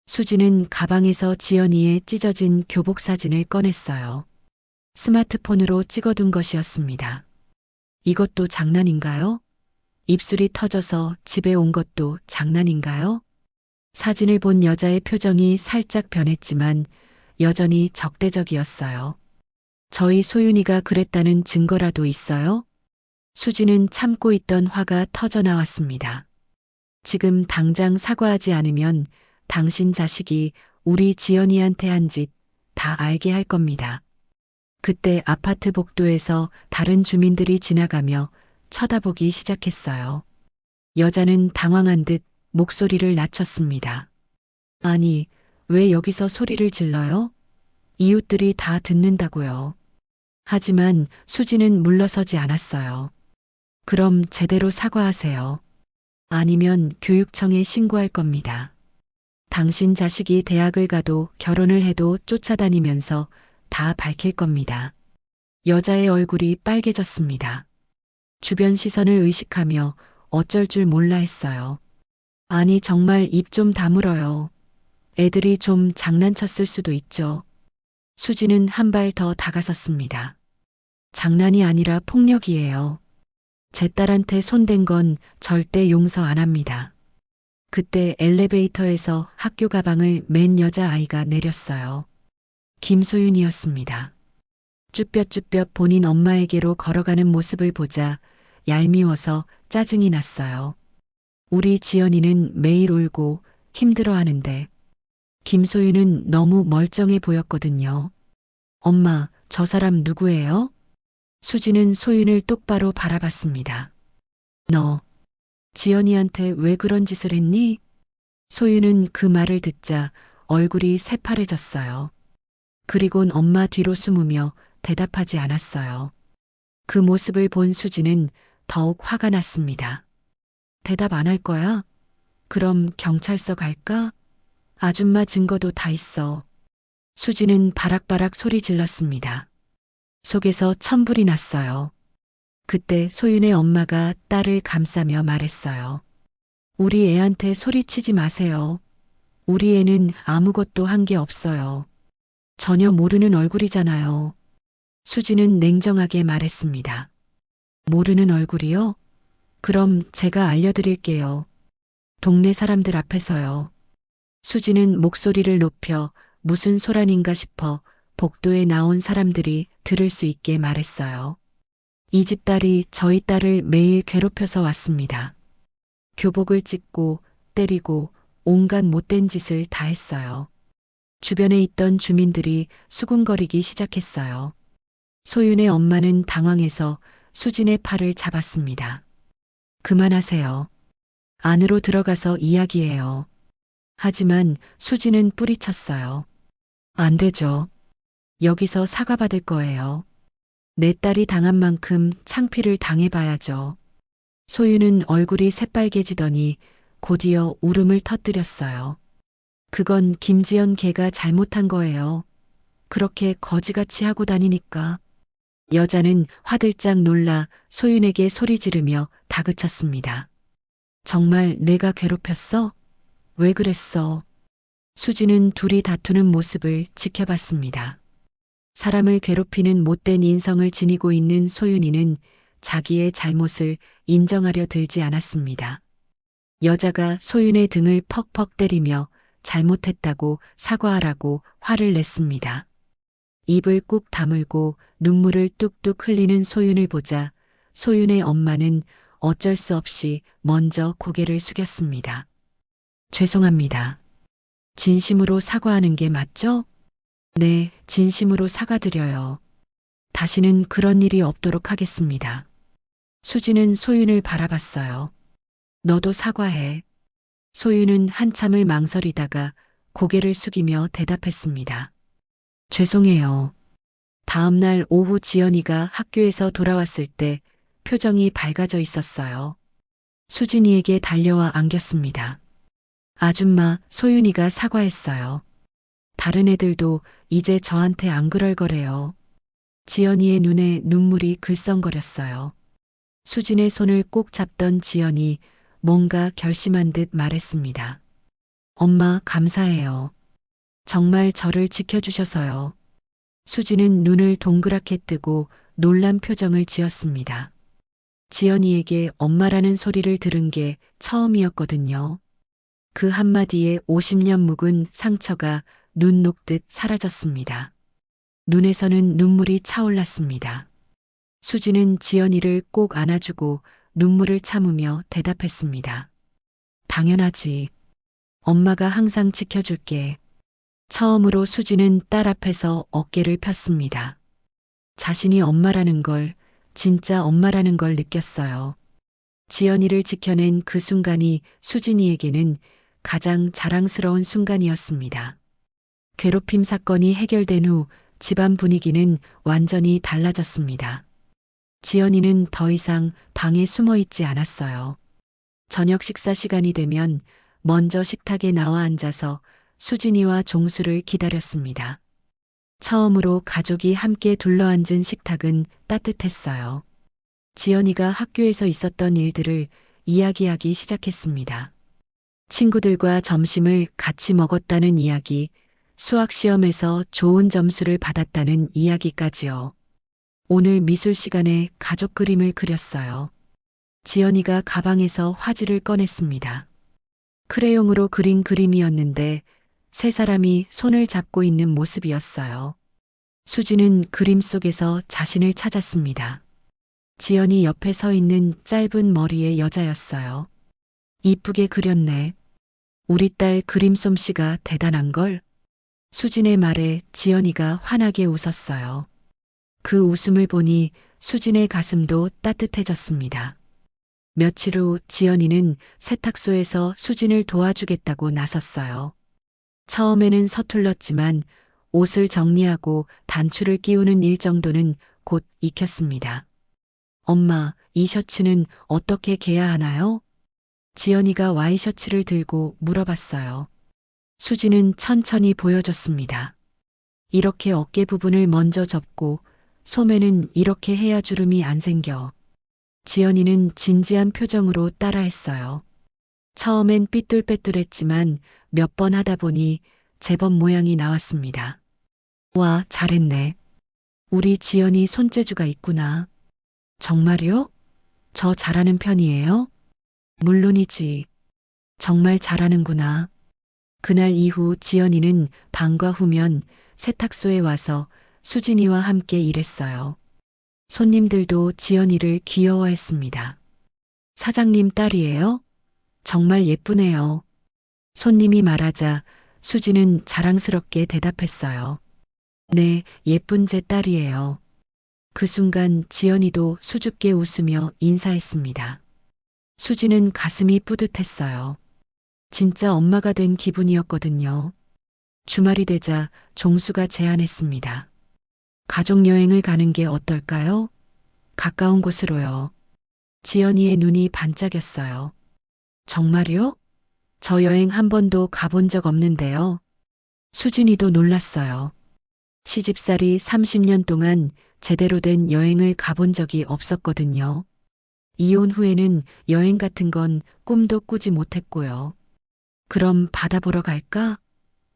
수지는 가방에서 지연이의 찢어진 교복 사진을 꺼냈어요. 스마트폰으로 찍어둔 것이었습니다. 이것도 장난인가요? 입술이 터져서 집에 온 것도 장난인가요? 사진을 본 여자의 표정이 살짝 변했지만 여전히 적대적이었어요. 저희 소윤이가 그랬다는 증거라도 있어요? 수지는 참고 있던 화가 터져 나왔습니다. 지금 당장 사과하지 않으면 당신 자식이 우리 지연이한테 한 짓 다 알게 할 겁니다. 그때 아파트 복도에서 다른 주민들이 지나가며 쳐다보기 시작했어요. 여자는 당황한 듯 목소리를 낮췄습니다. 아니, 왜 여기서 소리를 질러요? 이웃들이 다 듣는다고요. 하지만 수지는 물러서지 않았어요. 그럼 제대로 사과하세요. 아니면 교육청에 신고할 겁니다. 당신 자식이 대학을 가도 결혼을 해도 쫓아다니면서 다 밝힐 겁니다. 여자의 얼굴이 빨개졌습니다. 주변 시선을 의식하며 어쩔 줄 몰라 했어요. 아니, 정말 입 좀 다물어요. 애들이 좀 장난쳤을 수도 있죠. 수지는 한 발 더 다가섰습니다. 장난이 아니라 폭력이에요. 제 딸한테 손댄 건 절대 용서 안 합니다. 그때 엘리베이터에서 학교 가방을 맨 여자아이가 내렸어요. 김소윤이었습니다. 쭈뼛쭈뼛 본인 엄마에게로 걸어가는 모습을 보자 얄미워서 짜증이 났어요. 우리 지연이는 매일 울고 힘들어하는데 김소윤은 너무 멀쩡해 보였거든요. 엄마, 저 사람 누구예요? 수지는 소윤을 똑바로 바라봤습니다. 너, 지연이한테 왜 그런 짓을 했니? 소윤은 그 말을 듣자 얼굴이 새파래졌어요. 그리곤 엄마 뒤로 숨으며 대답하지 않았어요. 그 모습을 본 수지는 더욱 화가 났습니다. 대답 안 할 거야? 그럼 경찰서 갈까? 아줌마 증거도 다 있어. 수지는 바락바락 소리 질렀습니다. 속에서 천불이 났어요. 그때 소윤의 엄마가 딸을 감싸며 말했어요. 우리 애한테 소리치지 마세요. 우리 애는 아무것도 한 게 없어요. 전혀 모르는 얼굴이잖아요. 수지는 냉정하게 말했습니다. 모르는 얼굴이요? 그럼 제가 알려드릴게요. 동네 사람들 앞에서요. 수지는 목소리를 높여 무슨 소란인가 싶어 복도에 나온 사람들이 들을 수 있게 말했어요. 이 집 딸이 저희 딸을 매일 괴롭혀서 왔습니다. 교복을 찢고 때리고 온갖 못된 짓을 다 했어요. 주변에 있던 주민들이 수군거리기 시작했어요. 소윤의 엄마는 당황해서 수진의 팔을 잡았습니다. 그만하세요. 안으로 들어가서 이야기해요. 하지만 수진은 뿌리쳤어요. 안 되죠. 여기서 사과받을 거예요. 내 딸이 당한 만큼 창피를 당해봐야죠. 소윤은 얼굴이 새빨개지더니 곧이어 울음을 터뜨렸어요. 그건 김지연 걔가 잘못한 거예요. 그렇게 거지같이 하고 다니니까. 여자는 화들짝 놀라 소윤에게 소리 지르며 다그쳤습니다. 정말 내가 괴롭혔어? 왜 그랬어? 수지는 둘이 다투는 모습을 지켜봤습니다. 사람을 괴롭히는 못된 인성을 지니고 있는 소윤이는 자기의 잘못을 인정하려 들지 않았습니다. 여자가 소윤의 등을 퍽퍽 때리며 잘못했다고 사과하라고 화를 냈습니다. 입을 꾹 다물고 눈물을 뚝뚝 흘리는 소윤을 보자 소윤의 엄마는 어쩔 수 없이 먼저 고개를 숙였습니다. 죄송합니다. 진심으로 사과하는 게 맞죠? 네, 진심으로 사과드려요. 다시는 그런 일이 없도록 하겠습니다. 수지는 소윤을 바라봤어요. 너도 사과해. 소윤은 한참을 망설이다가 고개를 숙이며 대답했습니다. 죄송해요. 다음 날 오후 지연이가 학교에서 돌아왔을 때 표정이 밝아져 있었어요. 수진이에게 달려와 안겼습니다. 아줌마, 소윤이가 사과했어요. 다른 애들도 이제 저한테 안 그럴 거래요. 지연이의 눈에 눈물이 글썽거렸어요. 수진의 손을 꼭 잡던 지연이 뭔가 결심한 듯 말했습니다. 엄마, 감사해요. 정말 저를 지켜주셔서요. 수진은 눈을 동그랗게 뜨고 놀란 표정을 지었습니다. 지연이에게 엄마라는 소리를 들은 게 처음이었거든요. 그 한마디에 50년 묵은 상처가 눈 녹듯 사라졌습니다. 눈에서는 눈물이 차올랐습니다. 수지는 지연이를 꼭 안아주고 눈물을 참으며 대답했습니다. 당연하지. 엄마가 항상 지켜줄게. 처음으로 수지는 딸 앞에서 어깨를 폈습니다. 자신이 엄마라는 걸, 진짜 엄마라는 걸 느꼈어요. 지연이를 지켜낸 그 순간이 수진이에게는 가장 자랑스러운 순간이었습니다. 괴롭힘 사건이 해결된 후 집안 분위기는 완전히 달라졌습니다. 지연이는 더 이상 방에 숨어 있지 않았어요. 저녁 식사 시간이 되면 먼저 식탁에 나와 앉아서 수진이와 종수를 기다렸습니다. 처음으로 가족이 함께 둘러앉은 식탁은 따뜻했어요. 지연이가 학교에서 있었던 일들을 이야기하기 시작했습니다. 친구들과 점심을 같이 먹었다는 이야기, 수학 시험에서 좋은 점수를 받았다는 이야기까지요. 오늘 미술 시간에 가족 그림을 그렸어요. 지연이가 가방에서 화지를 꺼냈습니다. 크레용으로 그린 그림이었는데 세 사람이 손을 잡고 있는 모습이었어요. 수지는 그림 속에서 자신을 찾았습니다. 지연이 옆에 서 있는 짧은 머리의 여자였어요. 이쁘게 그렸네. 우리 딸 그림 솜씨가 대단한걸? 수진의 말에 지연이가 환하게 웃었어요. 그 웃음을 보니 수진의 가슴도 따뜻해졌습니다. 며칠 후 지연이는 세탁소에서 수진을 도와주겠다고 나섰어요. 처음에는 서툴렀지만 옷을 정리하고 단추를 끼우는 일 정도는 곧 익혔습니다. 엄마, 이 셔츠는 어떻게 개야 하나요? 지연이가 와이셔츠를 들고 물어봤어요. 수지는 천천히 보여줬습니다. 이렇게 어깨 부분을 먼저 접고 소매는 이렇게 해야 주름이 안 생겨. 지연이는 진지한 표정으로 따라했어요. 처음엔 삐뚤빼뚤했지만 몇 번 하다 보니 제법 모양이 나왔습니다. 와, 잘했네. 우리 지연이 손재주가 있구나. 정말요? 저 잘하는 편이에요? 물론이지. 정말 잘하는구나. 그날 이후 지연이는 방과 후면 세탁소에 와서 수진이와 함께 일했어요. 손님들도 지연이를 귀여워했습니다. 사장님 딸이에요? 정말 예쁘네요. 손님이 말하자 수지는 자랑스럽게 대답했어요. 네, 예쁜 제 딸이에요. 그 순간 지연이도 수줍게 웃으며 인사했습니다. 수지는 가슴이 뿌듯했어요. 진짜 엄마가 된 기분이었거든요. 주말이 되자 종수가 제안했습니다. 가족 여행을 가는 게 어떨까요? 가까운 곳으로요. 지연이의 눈이 반짝였어요. 정말요? 저 여행 한 번도 가본 적 없는데요. 수진이도 놀랐어요. 시집살이 30년 동안 제대로 된 여행을 가본 적이 없었거든요. 이혼 후에는 여행 같은 건 꿈도 꾸지 못했고요. 그럼 바다 보러 갈까?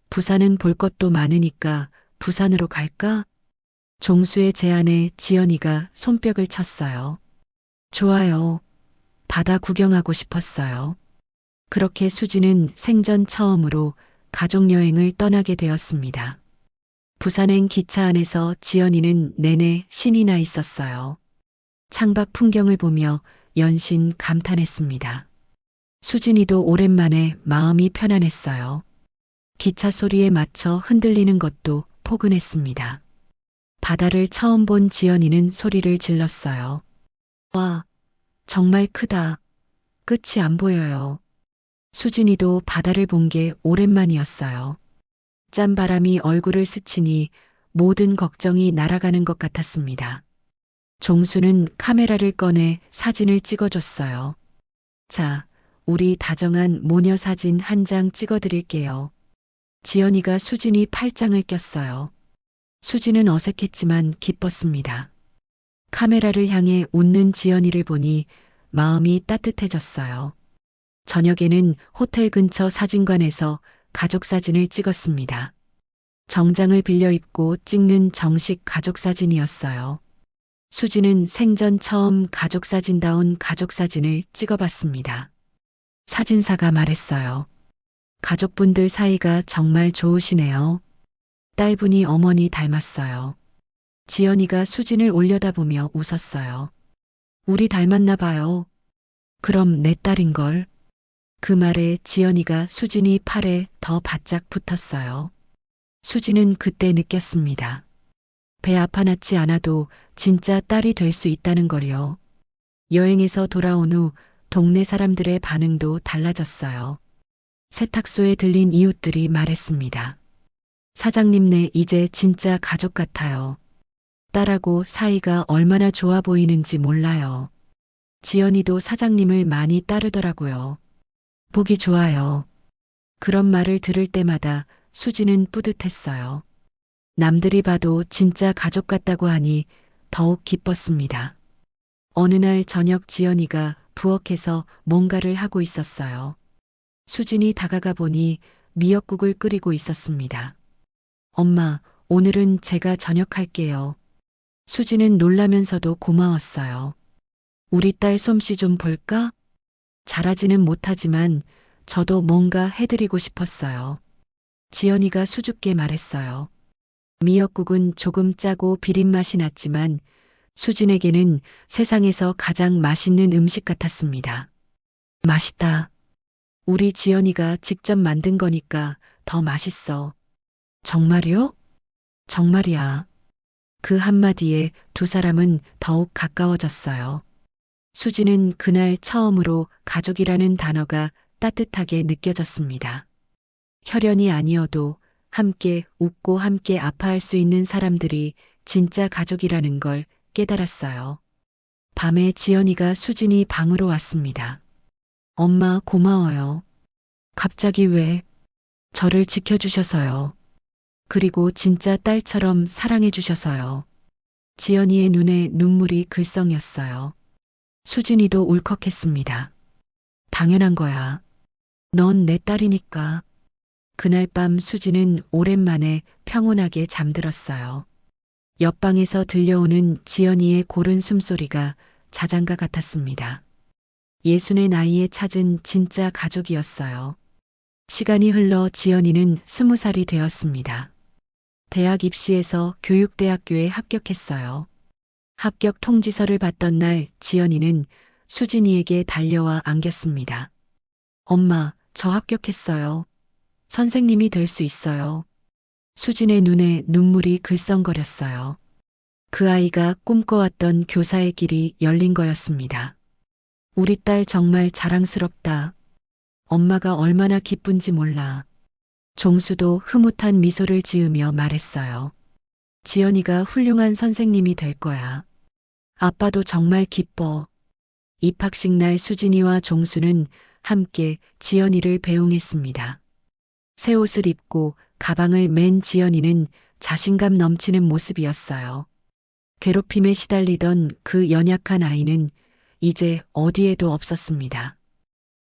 부산은 볼 것도 많으니까 부산으로 갈까? 종수의 제안에 지연이가 손뼉을 쳤어요. 좋아요. 바다 구경하고 싶었어요. 그렇게 수지는 생전 처음으로 가족여행을 떠나게 되었습니다. 부산행 기차 안에서 지연이는 내내 신이 나 있었어요. 창밖 풍경을 보며 연신 감탄했습니다. 수진이도 오랜만에 마음이 편안했어요. 기차 소리에 맞춰 흔들리는 것도 포근했습니다. 바다를 처음 본 지연이는 소리를 질렀어요. 와, 정말 크다. 끝이 안 보여요. 수진이도 바다를 본 게 오랜만이었어요. 짠바람이 얼굴을 스치니 모든 걱정이 날아가는 것 같았습니다. 종수는 카메라를 꺼내 사진을 찍어줬어요. 자, 우리 다정한 모녀 사진 한 장 찍어드릴게요. 지연이가 수진이 팔짱을 꼈어요. 수진은 어색했지만 기뻤습니다. 카메라를 향해 웃는 지연이를 보니 마음이 따뜻해졌어요. 저녁에는 호텔 근처 사진관에서 가족 사진을 찍었습니다. 정장을 빌려 입고 찍는 정식 가족 사진이었어요. 수지는 생전 처음 가족 사진다운 가족 사진을 찍어봤습니다. 사진사가 말했어요. 가족분들 사이가 정말 좋으시네요. 딸분이 어머니 닮았어요. 지연이가 수진을 올려다보며 웃었어요. 우리 닮았나 봐요. 그럼 내 딸인걸. 그 말에 지연이가 수진이 팔에 더 바짝 붙었어요. 수진은 그때 느꼈습니다. 배 아파나지 않아도 진짜 딸이 될 수 있다는 걸요. 여행에서 돌아온 후 동네 사람들의 반응도 달라졌어요. 세탁소에 들린 이웃들이 말했습니다. 사장님네 이제 진짜 가족 같아요. 딸하고 사이가 얼마나 좋아 보이는지 몰라요. 지연이도 사장님을 많이 따르더라고요. 보기 좋아요. 그런 말을 들을 때마다 수지는 뿌듯했어요. 남들이 봐도 진짜 가족 같다고 하니 더욱 기뻤습니다. 어느 날 저녁 지연이가 부엌에서 뭔가를 하고 있었어요. 수진이 다가가 보니 미역국을 끓이고 있었습니다. 엄마, 오늘은 제가 저녁할게요. 수지는 놀라면서도 고마웠어요. 우리 딸 솜씨 좀 볼까? 잘하지는 못하지만 저도 뭔가 해드리고 싶었어요. 지연이가 수줍게 말했어요. 미역국은 조금 짜고 비린 맛이 났지만 수진에게는 세상에서 가장 맛있는 음식 같았습니다. 맛있다. 우리 지연이가 직접 만든 거니까 더 맛있어. 정말요? 정말이야. 그 한마디에 두 사람은 더욱 가까워졌어요. 수지는 그날 처음으로 가족이라는 단어가 따뜻하게 느껴졌습니다. 혈연이 아니어도 함께 웃고 함께 아파할 수 있는 사람들이 진짜 가족이라는 걸 깨달았어요. 밤에 지연이가 수진이 방으로 왔습니다. 엄마 고마워요. 갑자기 왜? 저를 지켜주셔서요. 그리고 진짜 딸처럼 사랑해주셔서요. 지연이의 눈에 눈물이 글썽였어요. 수진이도 울컥했습니다. 당연한 거야. 넌 내 딸이니까. 그날 밤 수진은 오랜만에 평온하게 잠들었어요. 옆방에서 들려오는 지연이의 고른 숨소리가 자장가 같았습니다. 예순의 나이에 찾은 진짜 가족이었어요. 시간이 흘러 지연이는 20살이 되었습니다. 대학 입시에서 교육대학교에 합격했어요. 합격 통지서를 받던 날 지연이는 수진이에게 달려와 안겼습니다. 엄마, 저 합격했어요. 선생님이 될 수 있어요. 수진의 눈에 눈물이 글썽거렸어요. 그 아이가 꿈꿔왔던 교사의 길이 열린 거였습니다. 우리 딸 정말 자랑스럽다. 엄마가 얼마나 기쁜지 몰라. 종수도 흐뭇한 미소를 지으며 말했어요. 지연이가 훌륭한 선생님이 될 거야. 아빠도 정말 기뻐. 입학식 날 수진이와 종수는 함께 지연이를 배웅했습니다. 새 옷을 입고 가방을 맨 지연이는 자신감 넘치는 모습이었어요. 괴롭힘에 시달리던 그 연약한 아이는 이제 어디에도 없었습니다.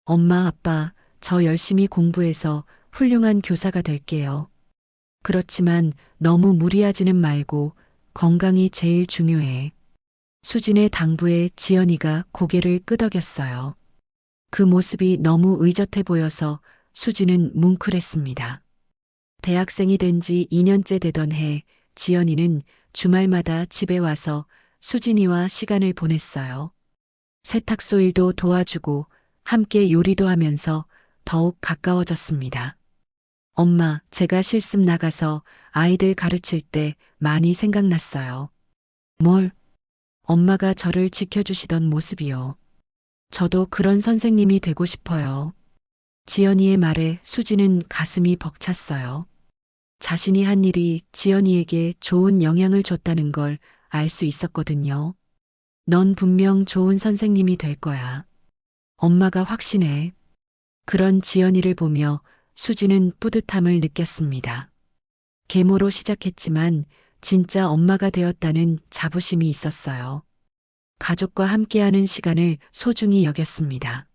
엄마, 아빠, 저 열심히 공부해서 훌륭한 교사가 될게요. 그렇지만 너무 무리하지는 말고 건강이 제일 중요해. 수진의 당부에 지연이가 고개를 끄덕였어요. 그 모습이 너무 의젓해 보여서 수지는 뭉클했습니다. 대학생이 된 지 2년째 되던 해, 지연이는 주말마다 집에 와서 수진이와 시간을 보냈어요. 세탁소 일도 도와주고 함께 요리도 하면서 더욱 가까워졌습니다. 엄마, 제가 실습 나가서 아이들 가르칠 때 많이 생각났어요. 뭘? 엄마가 저를 지켜주시던 모습이요. 저도 그런 선생님이 되고 싶어요. 지연이의 말에 수지는 가슴이 벅찼어요. 자신이 한 일이 지연이에게 좋은 영향을 줬다는 걸 알 수 있었거든요. 넌 분명 좋은 선생님이 될 거야. 엄마가 확신해. 그런 지연이를 보며 수지는 뿌듯함을 느꼈습니다. 계모로 시작했지만 진짜 엄마가 되었다는 자부심이 있었어요. 가족과 함께하는 시간을 소중히 여겼습니다.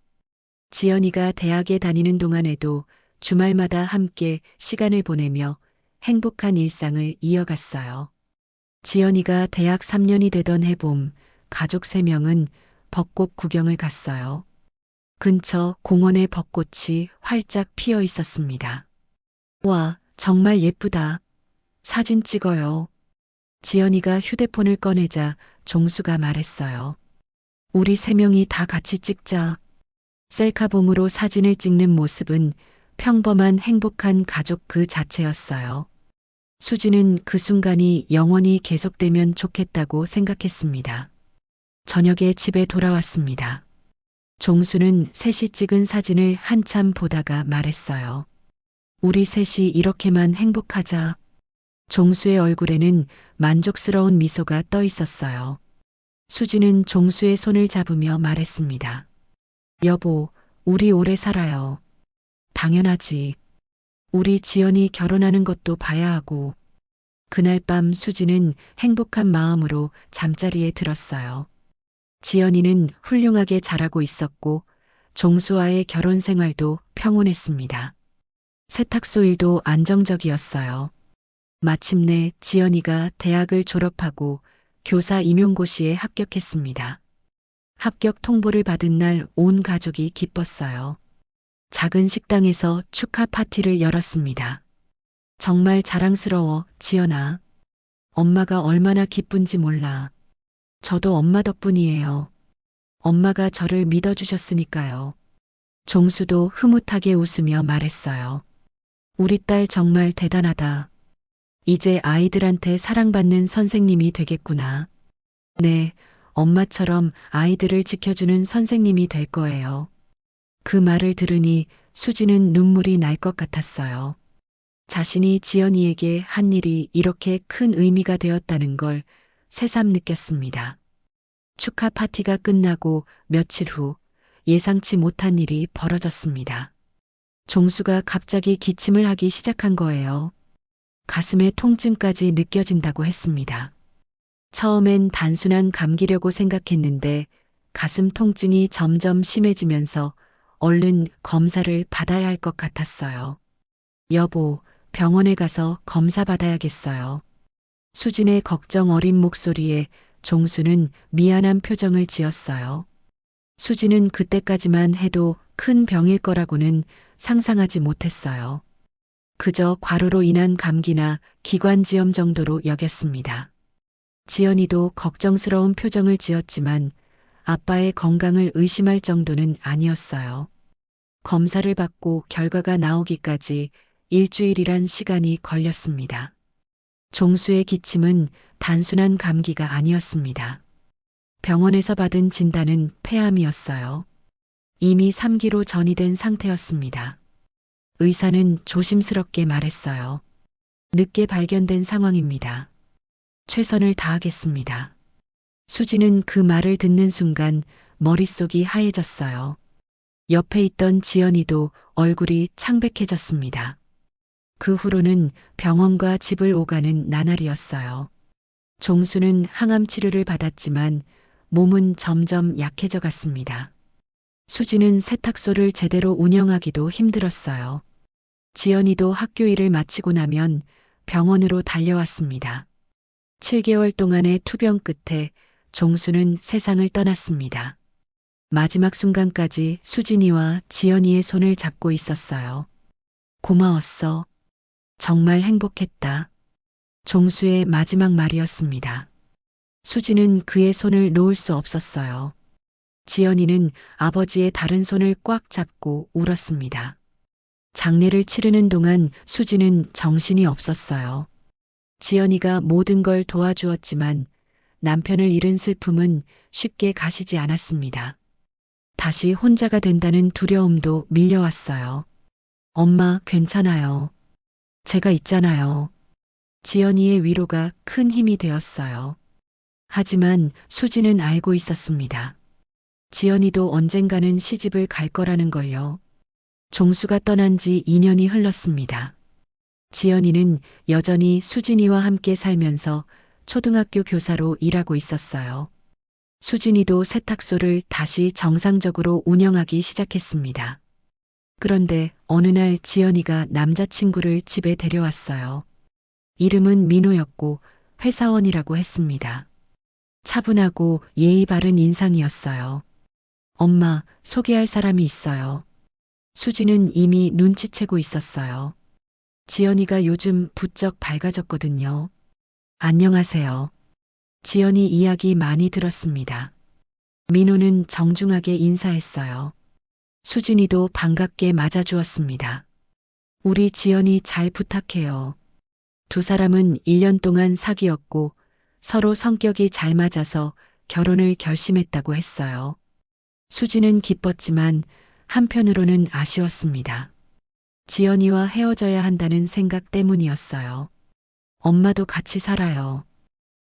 지연이가 대학에 다니는 동안에도 주말마다 함께 시간을 보내며 행복한 일상을 이어갔어요. 지연이가 대학 3년이 되던 해봄, 가족 3명은 벚꽃 구경을 갔어요. 근처 공원에 벚꽃이 활짝 피어 있었습니다. 와, 정말 예쁘다. 사진 찍어요. 지연이가 휴대폰을 꺼내자 종수가 말했어요. 우리 3명이 다 같이 찍자. 셀카봉으로 사진을 찍는 모습은 평범한 행복한 가족 그 자체였어요. 수지는 그 순간이 영원히 계속되면 좋겠다고 생각했습니다. 저녁에 집에 돌아왔습니다. 종수는 셋이 찍은 사진을 한참 보다가 말했어요. 우리 셋이 이렇게만 행복하자. 종수의 얼굴에는 만족스러운 미소가 떠 있었어요. 수지는 종수의 손을 잡으며 말했습니다. 여보, 우리 오래 살아요. 당연하지. 우리 지연이 결혼하는 것도 봐야 하고. 그날 밤 수지는 행복한 마음으로 잠자리에 들었어요. 지연이는 훌륭하게 자라고 있었고 종수와의 결혼 생활도 평온했습니다. 세탁소 일도 안정적이었어요. 마침내 지연이가 대학을 졸업하고 교사 임용고시에 합격했습니다. 합격 통보를 받은 날 온 가족이 기뻤어요. 작은 식당에서 축하 파티를 열었습니다. 정말 자랑스러워, 지연아. 엄마가 얼마나 기쁜지 몰라. 저도 엄마 덕분이에요. 엄마가 저를 믿어주셨으니까요. 종수도 흐뭇하게 웃으며 말했어요. 우리 딸 정말 대단하다. 이제 아이들한테 사랑받는 선생님이 되겠구나. 네, 엄마처럼 아이들을 지켜주는 선생님이 될 거예요. 그 말을 들으니 수지는 눈물이 날 것 같았어요. 자신이 지연이에게 한 일이 이렇게 큰 의미가 되었다는 걸 새삼 느꼈습니다. 축하 파티가 끝나고 며칠 후 예상치 못한 일이 벌어졌습니다. 종수가 갑자기 기침을 하기 시작한 거예요. 가슴에 통증까지 느껴진다고 했습니다. 처음엔 단순한 감기려고 생각했는데 가슴 통증이 점점 심해지면서 얼른 검사를 받아야 할 것 같았어요. 여보, 병원에 가서 검사 받아야겠어요. 수진의 걱정 어린 목소리에 종수는 미안한 표정을 지었어요. 수진은 그때까지만 해도 큰 병일 거라고는 상상하지 못했어요. 그저 과로로 인한 감기나 기관지염 정도로 여겼습니다. 지연이도 걱정스러운 표정을 지었지만 아빠의 건강을 의심할 정도는 아니었어요. 검사를 받고 결과가 나오기까지 일주일이란 시간이 걸렸습니다. 종수의 기침은 단순한 감기가 아니었습니다. 병원에서 받은 진단은 폐암이었어요. 이미 3기로 전이된 상태였습니다. 의사는 조심스럽게 말했어요. 늦게 발견된 상황입니다. 최선을 다하겠습니다. 수지는 그 말을 듣는 순간 머릿속이 하얘졌어요. 옆에 있던 지연이도 얼굴이 창백해졌습니다. 그 후로는 병원과 집을 오가는 나날이었어요. 종수는 항암 치료를 받았지만 몸은 점점 약해져 갔습니다. 수지는 세탁소를 제대로 운영하기도 힘들었어요. 지연이도 학교 일을 마치고 나면 병원으로 달려왔습니다. 7개월 동안의 투병 끝에 종수는 세상을 떠났습니다. 마지막 순간까지 수진이와 지연이의 손을 잡고 있었어요. 고마웠어. 정말 행복했다. 종수의 마지막 말이었습니다. 수지는 그의 손을 놓을 수 없었어요. 지연이는 아버지의 다른 손을 꽉 잡고 울었습니다. 장례를 치르는 동안 수지는 정신이 없었어요. 지연이가 모든 걸 도와주었지만 남편을 잃은 슬픔은 쉽게 가시지 않았습니다. 다시 혼자가 된다는 두려움도 밀려왔어요. 엄마, 괜찮아요. 제가 있잖아요. 지연이의 위로가 큰 힘이 되었어요. 하지만 수지는 알고 있었습니다. 지연이도 언젠가는 시집을 갈 거라는 걸요. 종수가 떠난 지 2년이 흘렀습니다. 지연이는 여전히 수진이와 함께 살면서 초등학교 교사로 일하고 있었어요. 수진이도 세탁소를 다시 정상적으로 운영하기 시작했습니다. 그런데 어느 날 지연이가 남자친구를 집에 데려왔어요. 이름은 민호였고 회사원이라고 했습니다. 차분하고 예의 바른 인상이었어요. 엄마, 소개할 사람이 있어요. 수지는 이미 눈치채고 있었어요. 지연이가 요즘 부쩍 밝아졌거든요. 안녕하세요. 지연이 이야기 많이 들었습니다. 민호는 정중하게 인사했어요. 수진이도 반갑게 맞아주었습니다. 우리 지연이 잘 부탁해요. 두 사람은 1년 동안 사귀었고 서로 성격이 잘 맞아서 결혼을 결심했다고 했어요. 수지는 기뻤지만 한편으로는 아쉬웠습니다. 지연이와 헤어져야 한다는 생각 때문이었어요. 엄마도 같이 살아요.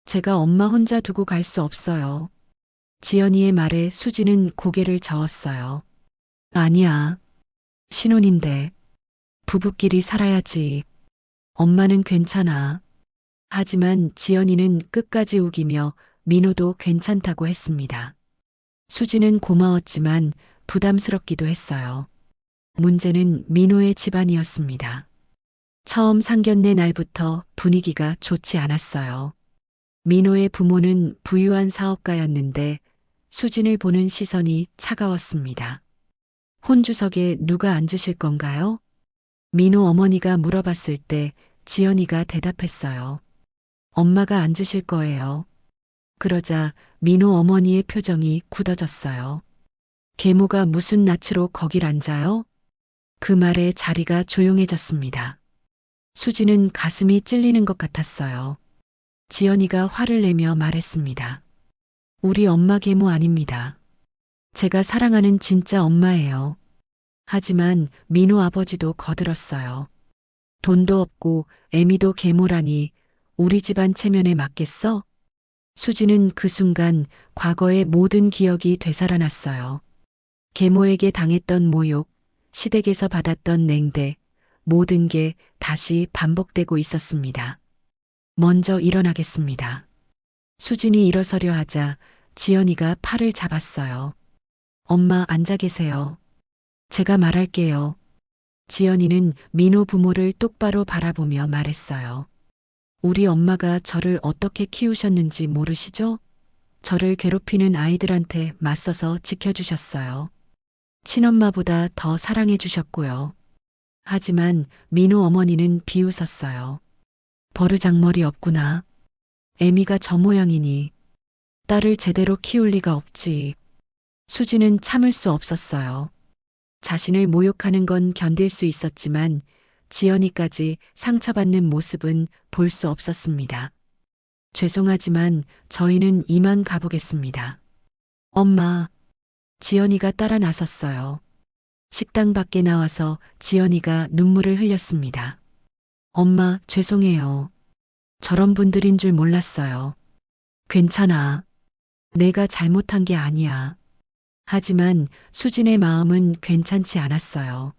제가 엄마 혼자 두고 갈 수 없어요. 지연이의 말에 수지는 고개를 저었어요. 아니야. 신혼인데. 부부끼리 살아야지. 엄마는 괜찮아. 하지만 지연이는 끝까지 우기며 민호도 괜찮다고 했습니다. 수지는 고마웠지만 부담스럽기도 했어요. 문제는 민호의 집안이었습니다. 처음 상견례 날부터 분위기가 좋지 않았어요. 민호의 부모는 부유한 사업가였는데 수진을 보는 시선이 차가웠습니다. 혼주석에 누가 앉으실 건가요? 민호 어머니가 물어봤을 때 지연이가 대답했어요. 엄마가 앉으실 거예요. 그러자 민호 어머니의 표정이 굳어졌어요. 계모가 무슨 낯으로 거길 앉아요? 그 말에 자리가 조용해졌습니다. 수지는 가슴이 찔리는 것 같았어요. 지연이가 화를 내며 말했습니다. 우리 엄마 계모 아닙니다. 제가 사랑하는 진짜 엄마예요. 하지만 민호 아버지도 거들었어요. 돈도 없고 애미도 계모라니 우리 집안 체면에 맞겠어? 수지는 그 순간 과거의 모든 기억이 되살아났어요. 계모에게 당했던 모욕, 시댁에서 받았던 냉대, 모든 게 다시 반복되고 있었습니다. 먼저 일어나겠습니다. 수진이 일어서려 하자 지연이가 팔을 잡았어요. 엄마 앉아 계세요. 제가 말할게요. 지연이는 민호 부모를 똑바로 바라보며 말했어요. 우리 엄마가 저를 어떻게 키우셨는지 모르시죠? 저를 괴롭히는 아이들한테 맞서서 지켜주셨어요. 친엄마보다 더 사랑해 주셨고요. 하지만 민호 어머니는 비웃었어요. 버르장머리 없구나. 애미가 저 모양이니 딸을 제대로 키울 리가 없지. 수지는 참을 수 없었어요. 자신을 모욕하는 건 견딜 수 있었지만 지연이까지 상처받는 모습은 볼 수 없었습니다. 죄송하지만 저희는 이만 가보겠습니다. 엄마, 지연이가 따라 나섰어요. 식당 밖에 나와서 지연이가 눈물을 흘렸습니다. 엄마, 죄송해요. 저런 분들인 줄 몰랐어요. 괜찮아. 내가 잘못한 게 아니야. 하지만 수진의 마음은 괜찮지 않았어요.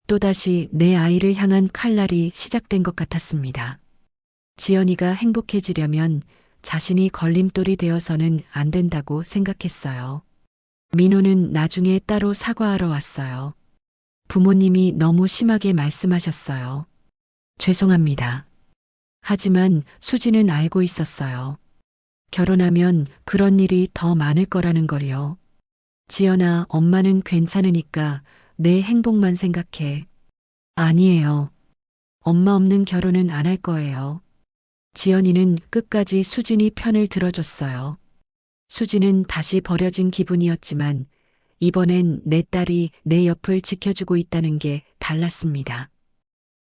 또다시 내 아이를 향한 칼날이 시작된 것 같았습니다. 지연이가 행복해지려면 자신이 걸림돌이 되어서는 안 된다고 생각했어요. 민호는 나중에 따로 사과하러 왔어요. 부모님이 너무 심하게 말씀하셨어요. 죄송합니다. 하지만 수지는 알고 있었어요. 결혼하면 그런 일이 더 많을 거라는 걸요. 지연아, 엄마는 괜찮으니까 내 행복만 생각해. 아니에요. 엄마 없는 결혼은 안 할 거예요. 지연이는 끝까지 수진이 편을 들어줬어요. 수진은 다시 버려진 기분이었지만 이번엔 내 딸이 내 옆을 지켜주고 있다는 게 달랐습니다.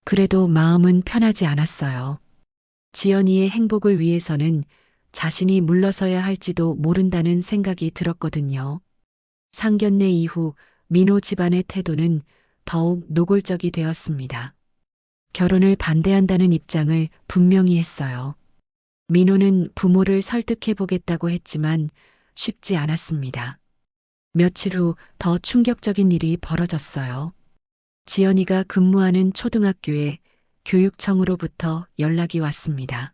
그래도 마음은 편하지 않았어요. 지연이의 행복을 위해서는 자신이 물러서야 할지도 모른다는 생각이 들었거든요. 상견례 이후 민호 집안의 태도는 더욱 노골적이 되었습니다. 결혼을 반대한다는 입장을 분명히 했어요. 민호는 부모를 설득해 보겠다고 했지만 쉽지 않았습니다. 며칠 후 더 충격적인 일이 벌어졌어요. 지연이가 근무하는 초등학교에 교육청으로부터 연락이 왔습니다.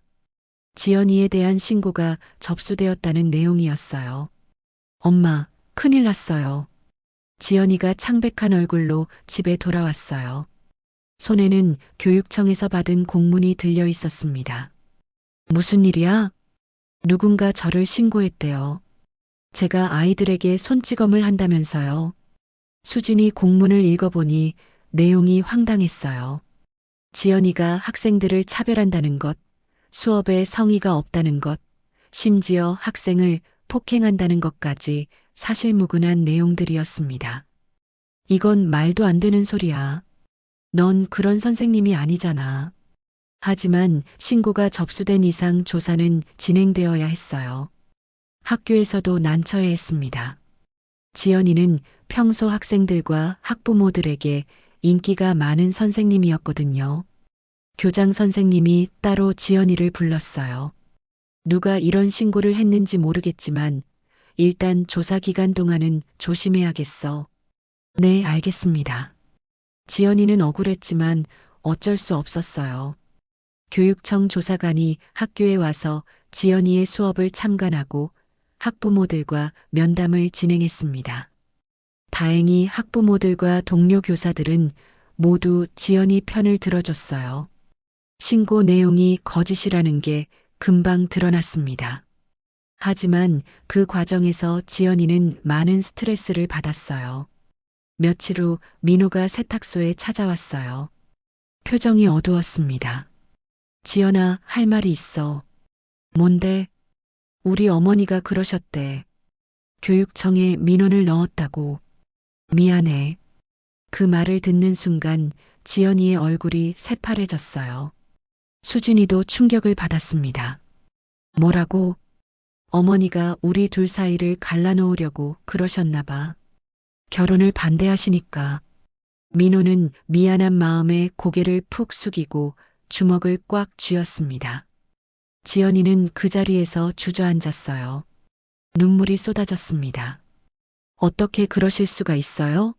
지연이에 대한 신고가 접수되었다는 내용이었어요. 엄마, 큰일 났어요. 지연이가 창백한 얼굴로 집에 돌아왔어요. 손에는 교육청에서 받은 공문이 들려 있었습니다. 무슨 일이야? 누군가 저를 신고했대요. 제가 아이들에게 손찌검을 한다면서요. 수진이 공문을 읽어보니 내용이 황당했어요. 지연이가 학생들을 차별한다는 것, 수업에 성의가 없다는 것, 심지어 학생을 폭행한다는 것까지 사실무근한 내용들이었습니다. 이건 말도 안 되는 소리야. 넌 그런 선생님이 아니잖아. 하지만 신고가 접수된 이상 조사는 진행되어야 했어요. 학교에서도 난처해 했습니다. 지연이는 평소 학생들과 학부모들에게 인기가 많은 선생님이었거든요. 교장 선생님이 따로 지연이를 불렀어요. 누가 이런 신고를 했는지 모르겠지만 일단 조사 기간 동안은 조심해야겠어. 네, 알겠습니다. 지연이는 억울했지만 어쩔 수 없었어요. 교육청 조사관이 학교에 와서 지연이의 수업을 참관하고 학부모들과 면담을 진행했습니다. 다행히 학부모들과 동료 교사들은 모두 지연이 편을 들어줬어요. 신고 내용이 거짓이라는 게 금방 드러났습니다. 하지만 그 과정에서 지연이는 많은 스트레스를 받았어요. 며칠 후 민호가 세탁소에 찾아왔어요. 표정이 어두웠습니다. 지연아, 할 말이 있어. 뭔데? 우리 어머니가 그러셨대. 교육청에 민원을 넣었다고. 미안해. 그 말을 듣는 순간 지연이의 얼굴이 새파래졌어요. 수진이도 충격을 받았습니다. 뭐라고? 어머니가 우리 둘 사이를 갈라놓으려고 그러셨나 봐. 결혼을 반대하시니까. 민호는 미안한 마음에 고개를 푹 숙이고 주먹을 꽉 쥐었습니다. 지연이는 그 자리에서 주저앉았어요. 눈물이 쏟아졌습니다. 어떻게 그러실 수가 있어요?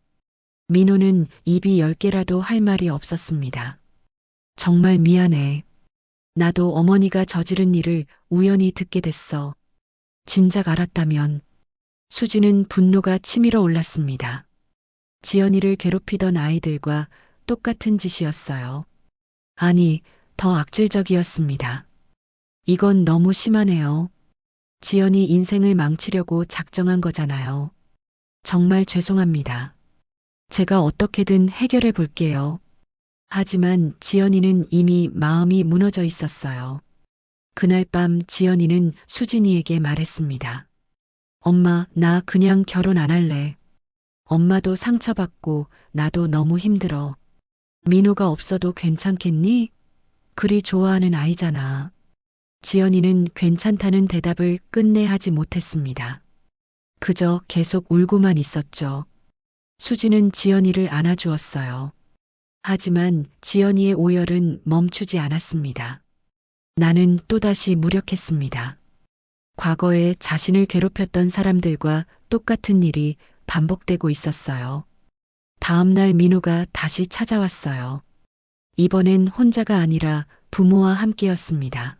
민호는 입이 10개라도 할 말이 없었습니다. 정말 미안해. 나도 어머니가 저지른 일을 우연히 듣게 됐어. 진작 알았다면. 수지는 분노가 치밀어 올랐습니다. 지연이를 괴롭히던 아이들과 똑같은 짓이었어요. 아니, 더 악질적이었습니다. 이건 너무 심하네요. 지연이 인생을 망치려고 작정한 거잖아요. 정말 죄송합니다. 제가 어떻게든 해결해 볼게요. 하지만 지연이는 이미 마음이 무너져 있었어요. 그날 밤 지연이는 수진이에게 말했습니다. 엄마, 나 그냥 결혼 안 할래. 엄마도 상처받고 나도 너무 힘들어. 민호가 없어도 괜찮겠니? 그리 좋아하는 아이잖아. 지연이는 괜찮다는 대답을 끝내 하지 못했습니다. 그저 계속 울고만 있었죠. 수지는 지연이를 안아주었어요. 하지만 지연이의 오열은 멈추지 않았습니다. 나는 또다시 무력했습니다. 과거에 자신을 괴롭혔던 사람들과 똑같은 일이 반복되고 있었어요. 다음 날 민호가 다시 찾아왔어요. 이번엔 혼자가 아니라 부모와 함께였습니다.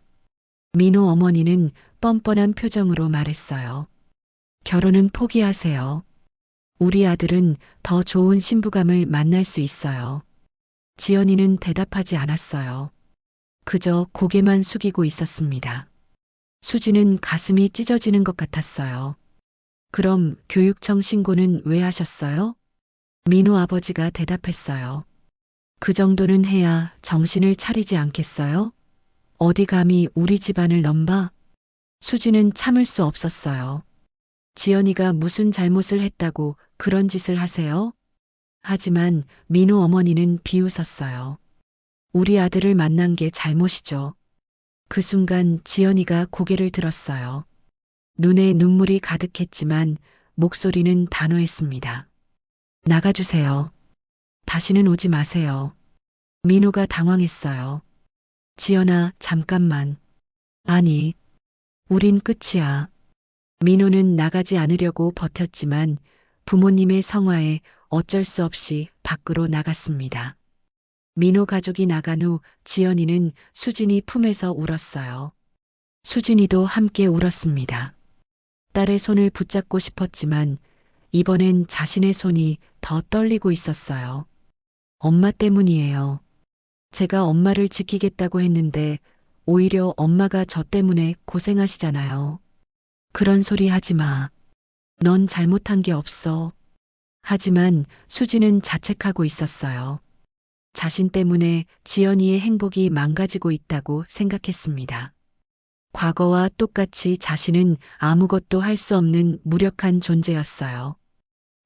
민호 어머니는 뻔뻔한 표정으로 말했어요. 결혼은 포기하세요. 우리 아들은 더 좋은 신부감을 만날 수 있어요. 지연이는 대답하지 않았어요. 그저 고개만 숙이고 있었습니다. 수지는 가슴이 찢어지는 것 같았어요. 그럼 교육청 신고는 왜 하셨어요? 민호 아버지가 대답했어요. 그 정도는 해야 정신을 차리지 않겠어요? 어디 감히 우리 집안을 넘봐? 수지는 참을 수 없었어요. 지연이가 무슨 잘못을 했다고 그런 짓을 하세요? 하지만 민호 어머니는 비웃었어요. 우리 아들을 만난 게 잘못이죠. 그 순간 지연이가 고개를 들었어요. 눈에 눈물이 가득했지만 목소리는 단호했습니다. 나가주세요. 다시는 오지 마세요. 민호가 당황했어요. 지연아, 잠깐만. 아니, 우린 끝이야. 민호는 나가지 않으려고 버텼지만 부모님의 성화에 어쩔 수 없이 밖으로 나갔습니다. 민호 가족이 나간 후 지연이는 수진이 품에서 울었어요. 수진이도 함께 울었습니다. 딸의 손을 붙잡고 싶었지만 이번엔 자신의 손이 더 떨리고 있었어요. 엄마 때문이에요. 제가 엄마를 지키겠다고 했는데 오히려 엄마가 저 때문에 고생하시잖아요. 그런 소리 하지 마. 넌 잘못한 게 없어. 하지만 수지는 자책하고 있었어요. 자신 때문에 지연이의 행복이 망가지고 있다고 생각했습니다. 과거와 똑같이 자신은 아무것도 할 수 없는 무력한 존재였어요.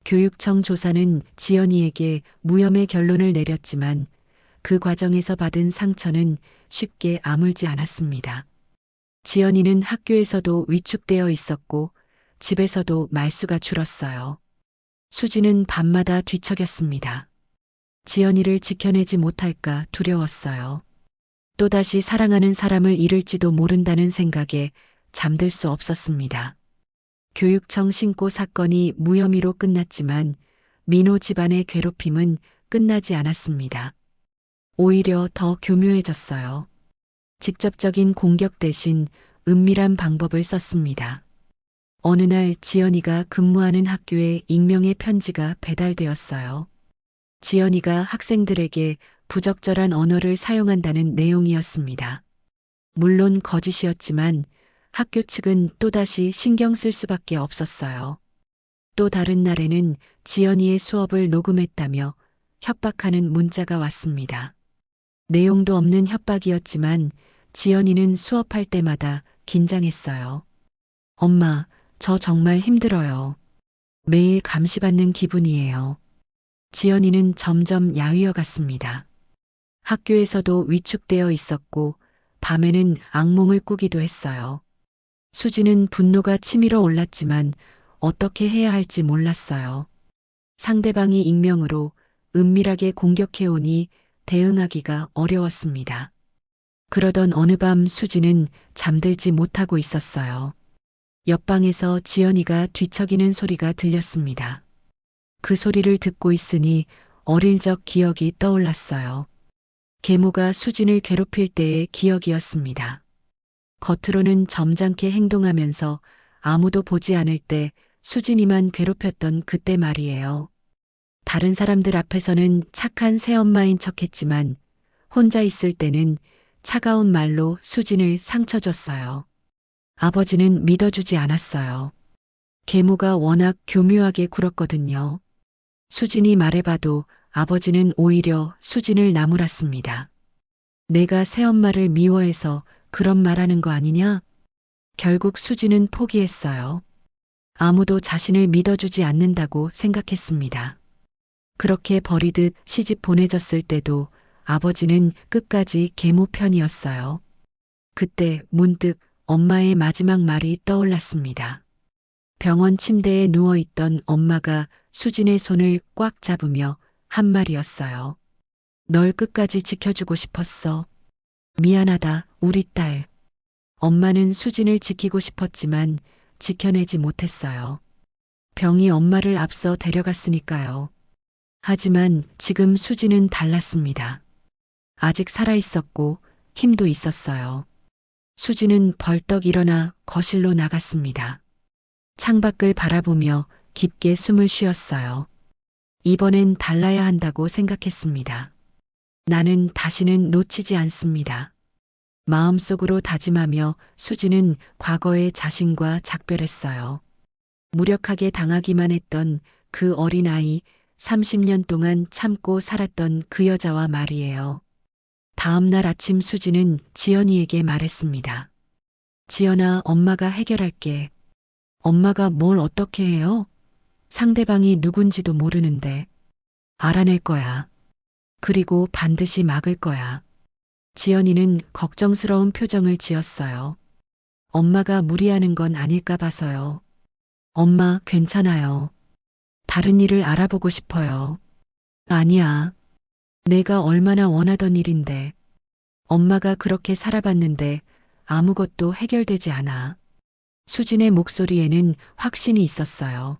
교육청 조사는 지연이에게 무혐의 결론을 내렸지만 그 과정에서 받은 상처는 쉽게 아물지 않았습니다. 지연이는 학교에서도 위축되어 있었고 집에서도 말수가 줄었어요. 수지는 밤마다 뒤척였습니다. 지연이를 지켜내지 못할까 두려웠어요. 또다시 사랑하는 사람을 잃을지도 모른다는 생각에 잠들 수 없었습니다. 교육청 신고 사건이 무혐의로 끝났지만 민호 집안의 괴롭힘은 끝나지 않았습니다. 오히려 더 교묘해졌어요. 직접적인 공격 대신 은밀한 방법을 썼습니다. 어느 날 지연이가 근무하는 학교에 익명의 편지가 배달되었어요. 지연이가 학생들에게 부적절한 언어를 사용한다는 내용이었습니다. 물론 거짓이었지만 학교 측은 또다시 신경 쓸 수밖에 없었어요. 또 다른 날에는 지연이의 수업을 녹음했다며 협박하는 문자가 왔습니다. 내용도 없는 협박이었지만 지연이는 수업할 때마다 긴장했어요. 엄마, 저 정말 힘들어요. 매일 감시받는 기분이에요. 지연이는 점점 야위어 갔습니다. 학교에서도 위축되어 있었고 밤에는 악몽을 꾸기도 했어요. 수지는 분노가 치밀어 올랐지만 어떻게 해야 할지 몰랐어요. 상대방이 익명으로 은밀하게 공격해오니 대응하기가 어려웠습니다. 그러던 어느 밤 수지는 잠들지 못하고 있었어요. 옆방에서 지연이가 뒤척이는 소리가 들렸습니다. 그 소리를 듣고 있으니 어릴 적 기억이 떠올랐어요. 계모가 수진을 괴롭힐 때의 기억이었습니다. 겉으로는 점잖게 행동하면서 아무도 보지 않을 때 수진이만 괴롭혔던 그때 말이에요. 다른 사람들 앞에서는 착한 새엄마인 척했지만 혼자 있을 때는 차가운 말로 수진을 상처 줬어요. 아버지는 믿어주지 않았어요. 계모가 워낙 교묘하게 굴었거든요. 수진이 말해봐도 아버지는 오히려 수진을 나무랐습니다. 내가 새엄마를 미워해서 그런 말하는 거 아니냐? 결국 수진은 포기했어요. 아무도 자신을 믿어주지 않는다고 생각했습니다. 그렇게 버리듯 시집 보내졌을 때도 아버지는 끝까지 계모 편이었어요. 그때 문득 엄마의 마지막 말이 떠올랐습니다. 병원 침대에 누워있던 엄마가 수진의 손을 꽉 잡으며 한 말이었어요. 널 끝까지 지켜주고 싶었어. 미안하다, 우리 딸. 엄마는 수진을 지키고 싶었지만 지켜내지 못했어요. 병이 엄마를 앞서 데려갔으니까요. 하지만 지금 수진은 달랐습니다. 아직 살아있었고 힘도 있었어요. 수진은 벌떡 일어나 거실로 나갔습니다. 창밖을 바라보며 깊게 숨을 쉬었어요. 이번엔 달라야 한다고 생각했습니다. 나는 다시는 놓치지 않습니다. 마음속으로 다짐하며 수진은 과거의 자신과 작별했어요. 무력하게 당하기만 했던 그 어린아이, 30년 동안 참고 살았던 그 여자와 말이에요. 다음 날 아침 수지는 지연이에게 말했습니다. 지연아, 엄마가 해결할게. 엄마가 뭘 어떻게 해요? 상대방이 누군지도 모르는데. 알아낼 거야. 그리고 반드시 막을 거야. 지연이는 걱정스러운 표정을 지었어요. 엄마가 무리하는 건 아닐까 봐서요. 엄마, 괜찮아요. 다른 일을 알아보고 싶어요. 아니야. 내가 얼마나 원하던 일인데. 엄마가 그렇게 살아봤는데 아무것도 해결되지 않아. 수진의 목소리에는 확신이 있었어요.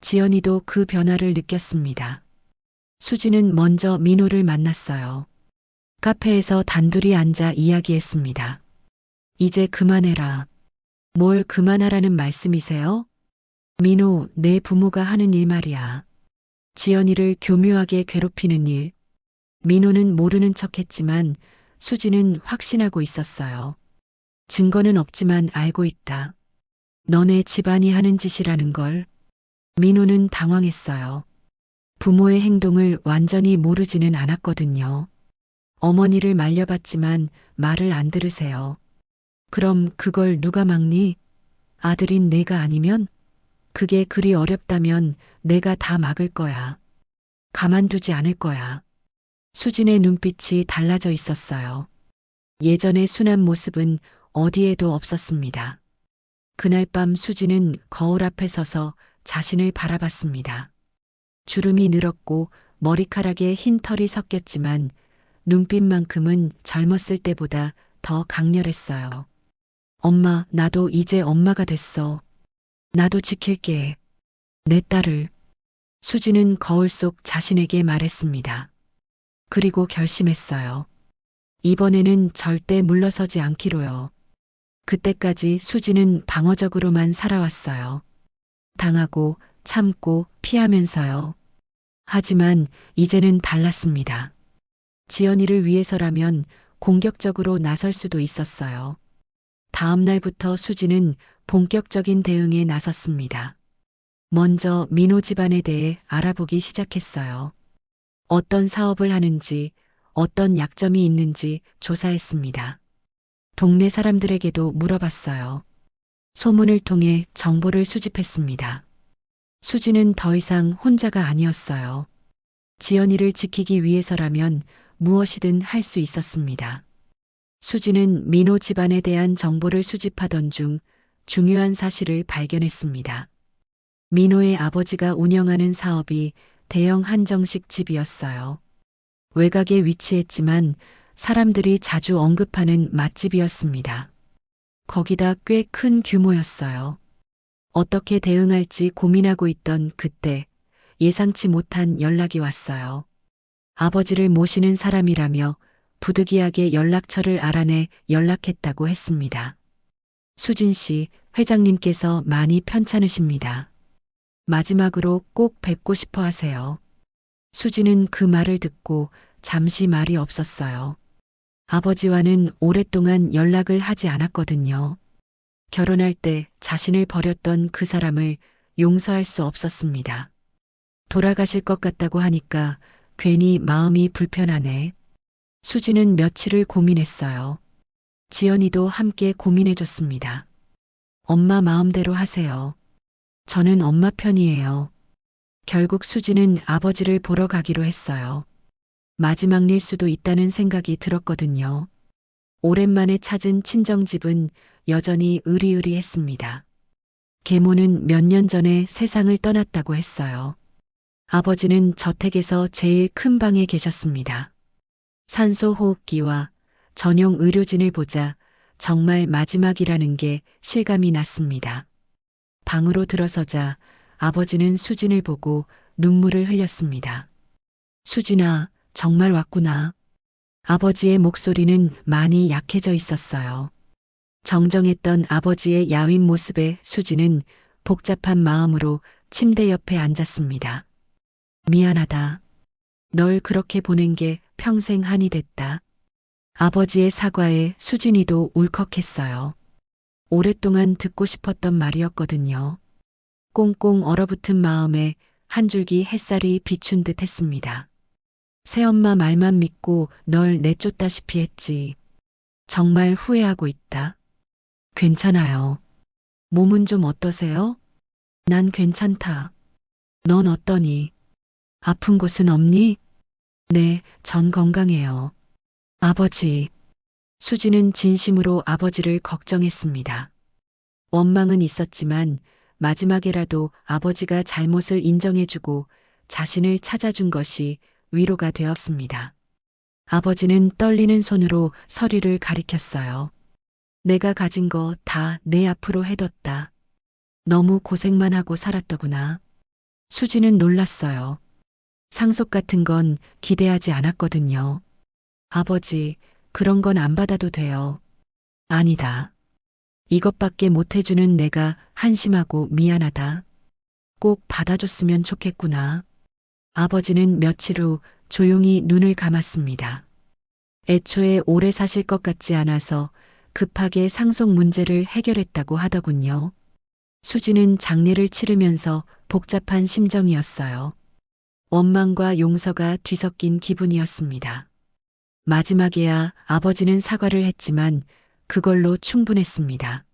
지연이도 그 변화를 느꼈습니다. 수진은 먼저 민호를 만났어요. 카페에서 단둘이 앉아 이야기했습니다. 이제 그만해라. 뭘 그만하라는 말씀이세요? 민호, 내 부모가 하는 일 말이야. 지연이를 교묘하게 괴롭히는 일. 민호는 모르는 척했지만 수지는 확신하고 있었어요. 증거는 없지만 알고 있다. 너네 집안이 하는 짓이라는 걸. 민호는 당황했어요. 부모의 행동을 완전히 모르지는 않았거든요. 어머니를 말려봤지만 말을 안 들으세요. 그럼 그걸 누가 막니? 아들인 내가 아니면? 그게 그리 어렵다면 내가 다 막을 거야. 가만두지 않을 거야. 수진의 눈빛이 달라져 있었어요. 예전의 순한 모습은 어디에도 없었습니다. 그날 밤 수진은 거울 앞에 서서 자신을 바라봤습니다. 주름이 늘었고 머리카락에 흰 털이 섞였지만 눈빛만큼은 젊었을 때보다 더 강렬했어요. 엄마, 나도 이제 엄마가 됐어. 나도 지킬게. 내 딸을. 수지는 거울 속 자신에게 말했습니다. 그리고 결심했어요. 이번에는 절대 물러서지 않기로요. 그때까지 수지는 방어적으로만 살아왔어요. 당하고 참고 피하면서요. 하지만 이제는 달랐습니다. 지연이를 위해서라면 공격적으로 나설 수도 있었어요. 다음 날부터 수지는 본격적인 대응에 나섰습니다. 먼저 민호 집안에 대해 알아보기 시작했어요. 어떤 사업을 하는지, 어떤 약점이 있는지 조사했습니다. 동네 사람들에게도 물어봤어요. 소문을 통해 정보를 수집했습니다. 수지는 더 이상 혼자가 아니었어요. 지연이를 지키기 위해서라면 무엇이든 할 수 있었습니다. 수지는 민호 집안에 대한 정보를 수집하던 중 중요한 사실을 발견했습니다. 민호의 아버지가 운영하는 사업이 대형 한정식 집이었어요. 외곽에 위치했지만 사람들이 자주 언급하는 맛집이었습니다. 거기다 꽤 큰 규모였어요. 어떻게 대응할지 고민하고 있던 그때 예상치 못한 연락이 왔어요. 아버지를 모시는 사람이라며 부득이하게 연락처를 알아내 연락했다고 했습니다. 수진 씨, 회장님께서 많이 편찮으십니다. 마지막으로 꼭 뵙고 싶어 하세요. 수지는 그 말을 듣고 잠시 말이 없었어요. 아버지와는 오랫동안 연락을 하지 않았거든요. 결혼할 때 자신을 버렸던 그 사람을 용서할 수 없었습니다. 돌아가실 것 같다고 하니까 괜히 마음이 불편하네. 수지는 며칠을 고민했어요. 지연이도 함께 고민해줬습니다. 엄마 마음대로 하세요. 저는 엄마 편이에요. 결국 수지는 아버지를 보러 가기로 했어요. 마지막일 수도 있다는 생각이 들었거든요. 오랜만에 찾은 친정집은 여전히 으리으리했습니다. 계모는 몇 년 전에 세상을 떠났다고 했어요. 아버지는 저택에서 제일 큰 방에 계셨습니다. 산소 호흡기와 전용 의료진을 보자 정말 마지막이라는 게 실감이 났습니다. 방으로 들어서자 아버지는 수진을 보고 눈물을 흘렸습니다. 수진아, 정말 왔구나. 아버지의 목소리는 많이 약해져 있었어요. 정정했던 아버지의 야윈 모습에 수진은 복잡한 마음으로 침대 옆에 앉았습니다. 미안하다. 널 그렇게 보낸 게 평생 한이 됐다. 아버지의 사과에 수진이도 울컥했어요. 오랫동안 듣고 싶었던 말이었거든요. 꽁꽁 얼어붙은 마음에 한 줄기 햇살이 비춘 듯 했습니다. 새엄마 말만 믿고 널 내쫓다시피 했지. 정말 후회하고 있다. 괜찮아요. 몸은 좀 어떠세요? 난 괜찮다. 넌 어떠니? 아픈 곳은 없니? 네, 전 건강해요. 아버지. 수지는 진심으로 아버지를 걱정했습니다. 원망은 있었지만 마지막에라도 아버지가 잘못을 인정해주고 자신을 찾아준 것이 위로가 되었습니다. 아버지는 떨리는 손으로 서류를 가리켰어요. 내가 가진 거 다 내 앞으로 해뒀다. 너무 고생만 하고 살았더구나. 수지는 놀랐어요. 상속 같은 건 기대하지 않았거든요. 아버지, 그런 건 안 받아도 돼요. 아니다. 이것밖에 못 해주는 내가 한심하고 미안하다. 꼭 받아줬으면 좋겠구나. 아버지는 며칠 후 조용히 눈을 감았습니다. 애초에 오래 사실 것 같지 않아서 급하게 상속 문제를 해결했다고 하더군요. 수지는 장례를 치르면서 복잡한 심정이었어요. 원망과 용서가 뒤섞인 기분이었습니다. 마지막에야 아버지는 사과를 했지만 그걸로 충분했습니다.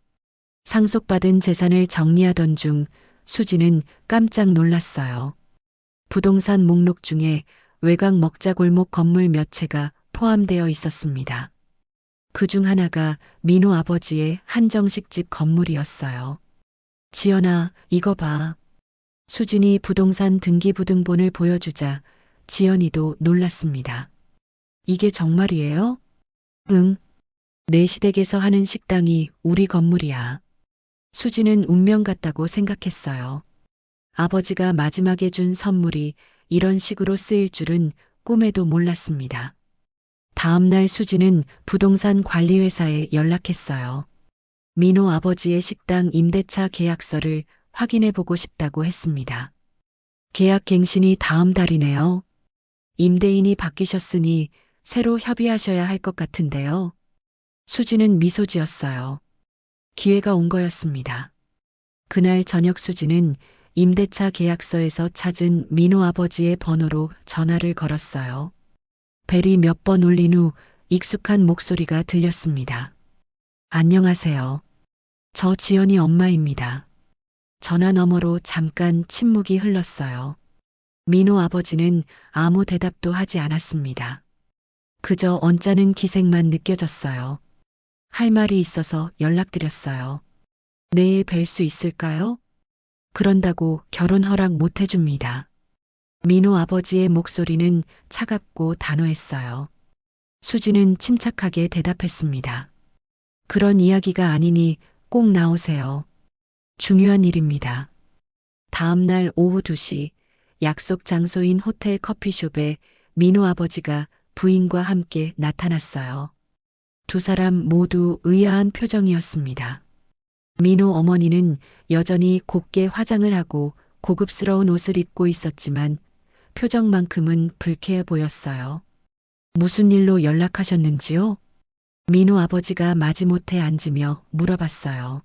상속받은 재산을 정리하던 중 수지는 깜짝 놀랐어요. 부동산 목록 중에 외곽 먹자골목 건물 몇 채가 포함되어 있었습니다. 그중 하나가 민호 아버지의 한정식 집 건물이었어요. 지연아, 이거 봐. 수진이 부동산 등기부등본을 보여주자 지연이도 놀랐습니다. 이게 정말이에요? 응. 내 시댁에서 하는 식당이 우리 건물이야. 수지는 운명 같다고 생각했어요. 아버지가 마지막에 준 선물이 이런 식으로 쓰일 줄은 꿈에도 몰랐습니다. 다음 날 수지는 부동산 관리회사에 연락했어요. 민호 아버지의 식당 임대차 계약서를 확인해 보고 싶다고 했습니다. 계약 갱신이 다음 달이네요. 임대인이 바뀌셨으니 새로 협의하셔야 할 것 같은데요. 수지는 미소 지었어요. 기회가 온 거였습니다. 그날 저녁 수지는 임대차 계약서에서 찾은 민호 아버지의 번호로 전화를 걸었어요. 벨이 몇 번 울린 후 익숙한 목소리가 들렸습니다. 안녕하세요. 저 지연이 엄마입니다. 전화 너머로 잠깐 침묵이 흘렀어요. 민호 아버지는 아무 대답도 하지 않았습니다. 그저 언짢은 기색만 느껴졌어요. 할 말이 있어서 연락드렸어요. 내일 뵐 수 있을까요? 그런다고 결혼 허락 못 해줍니다. 민호 아버지의 목소리는 차갑고 단호했어요. 수지는 침착하게 대답했습니다. 그런 이야기가 아니니 꼭 나오세요. 중요한 일입니다. 다음 날 오후 2시 약속 장소인 호텔 커피숍에 민호 아버지가 부인과 함께 나타났어요. 두 사람 모두 의아한 표정이었습니다. 민호 어머니는 여전히 곱게 화장을 하고 고급스러운 옷을 입고 있었지만 표정만큼은 불쾌해 보였어요. 무슨 일로 연락하셨는지요? 민호 아버지가 마지못해 앉으며 물어봤어요.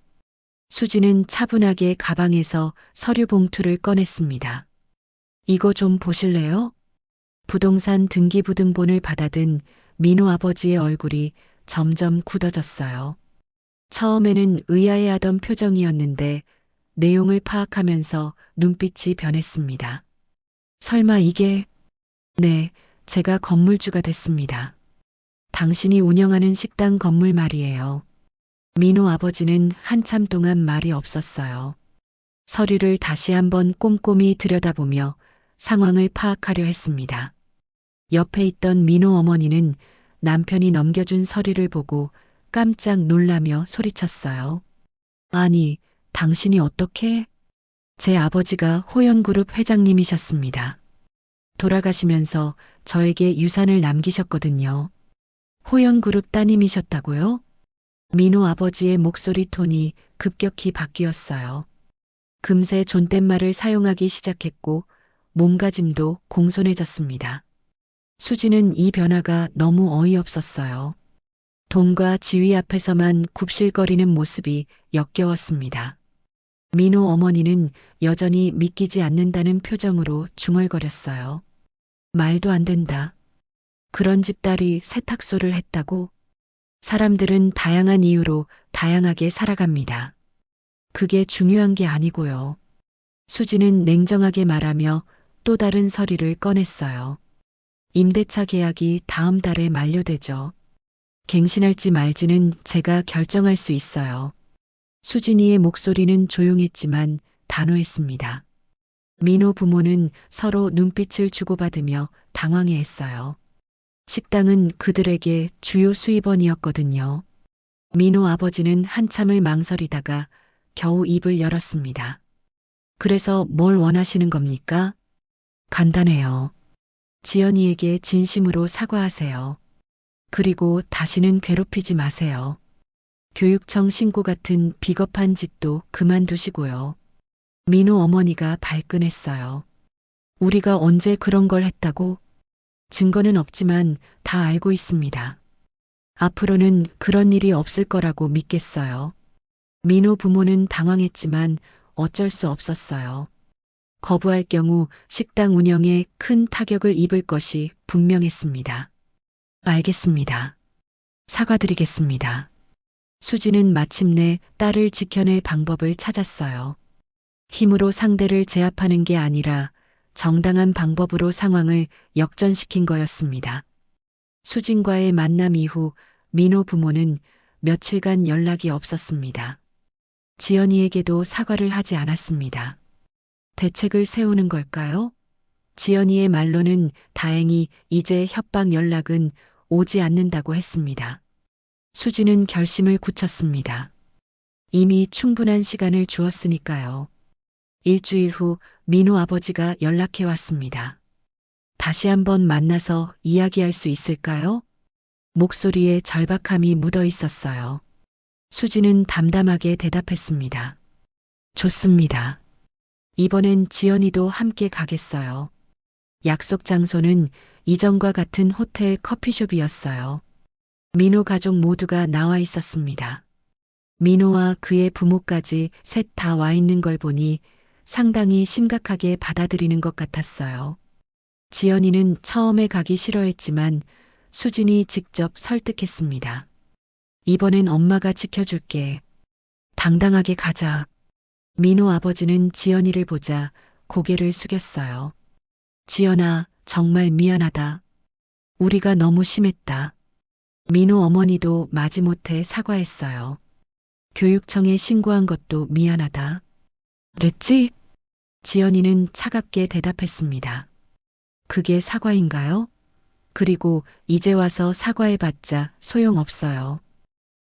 수지는 차분하게 가방에서 서류 봉투를 꺼냈습니다. 이거 좀 보실래요? 부동산 등기부등본을 받아든 민호 아버지의 얼굴이 점점 굳어졌어요. 처음에는 의아해하던 표정이었는데 내용을 파악하면서 눈빛이 변했습니다. 설마 이게... 네, 제가 건물주가 됐습니다. 당신이 운영하는 식당 건물 말이에요. 민호 아버지는 한참 동안 말이 없었어요. 서류를 다시 한번 꼼꼼히 들여다보며 상황을 파악하려 했습니다. 옆에 있던 민호 어머니는 남편이 넘겨준 서류를 보고 깜짝 놀라며 소리쳤어요. 아니, 당신이 어떻게? 제 아버지가 호연그룹 회장님이셨습니다. 돌아가시면서 저에게 유산을 남기셨거든요. 호연그룹 따님이셨다고요? 민호 아버지의 목소리 톤이 급격히 바뀌었어요. 금세 존댓말을 사용하기 시작했고 몸가짐도 공손해졌습니다. 수지는 이 변화가 너무 어이없었어요. 돈과 지위 앞에서만 굽실거리는 모습이 역겨웠습니다. 민호 어머니는 여전히 믿기지 않는다는 표정으로 중얼거렸어요. 말도 안 된다. 그런 집 딸이 세탁소를 했다고? 사람들은 다양한 이유로 다양하게 살아갑니다. 그게 중요한 게 아니고요. 수지는 냉정하게 말하며 또 다른 서류를 꺼냈어요. 임대차 계약이 다음 달에 만료되죠. 갱신할지 말지는 제가 결정할 수 있어요. 수진이의 목소리는 조용했지만 단호했습니다. 민호 부모는 서로 눈빛을 주고받으며 당황해했어요. 식당은 그들에게 주요 수입원이었거든요. 민호 아버지는 한참을 망설이다가 겨우 입을 열었습니다. 그래서 뭘 원하시는 겁니까? 간단해요. 지연이에게 진심으로 사과하세요. 그리고 다시는 괴롭히지 마세요. 교육청 신고 같은 비겁한 짓도 그만두시고요. 민호 어머니가 발끈했어요. 우리가 언제 그런 걸 했다고? 증거는 없지만 다 알고 있습니다. 앞으로는 그런 일이 없을 거라고 믿겠어요. 민호 부모는 당황했지만 어쩔 수 없었어요. 거부할 경우 식당 운영에 큰 타격을 입을 것이 분명했습니다. 알겠습니다. 사과드리겠습니다. 수지는 마침내 딸을 지켜낼 방법을 찾았어요. 힘으로 상대를 제압하는 게 아니라 정당한 방법으로 상황을 역전시킨 거였습니다. 수진과의 만남 이후 민호 부모는 며칠간 연락이 없었습니다. 지연이에게도 사과를 하지 않았습니다. 대책을 세우는 걸까요? 지연이의 말로는 다행히 이제 협박 연락은 오지 않는다고 했습니다. 수지는 결심을 굳혔습니다. 이미 충분한 시간을 주었으니까요. 일주일 후 민호 아버지가 연락해 왔습니다. 다시 한번 만나서 이야기할 수 있을까요? 목소리에 절박함이 묻어 있었어요. 수지는 담담하게 대답했습니다. 좋습니다. 이번엔 지연이도 함께 가겠어요. 약속 장소는 이전과 같은 호텔 커피숍이었어요. 민호 가족 모두가 나와 있었습니다. 민호와 그의 부모까지 셋 다 와 있는 걸 보니 상당히 심각하게 받아들이는 것 같았어요. 지연이는 처음에 가기 싫어했지만 수진이 직접 설득했습니다. 이번엔 엄마가 지켜줄게. 당당하게 가자. 민호 아버지는 지연이를 보자 고개를 숙였어요. 지연아, 정말 미안하다. 우리가 너무 심했다. 민호 어머니도 마지못해 사과했어요. 교육청에 신고한 것도 미안하다. 됐지? 지연이는 차갑게 대답했습니다. 그게 사과인가요? 그리고 이제 와서 사과해봤자 소용없어요.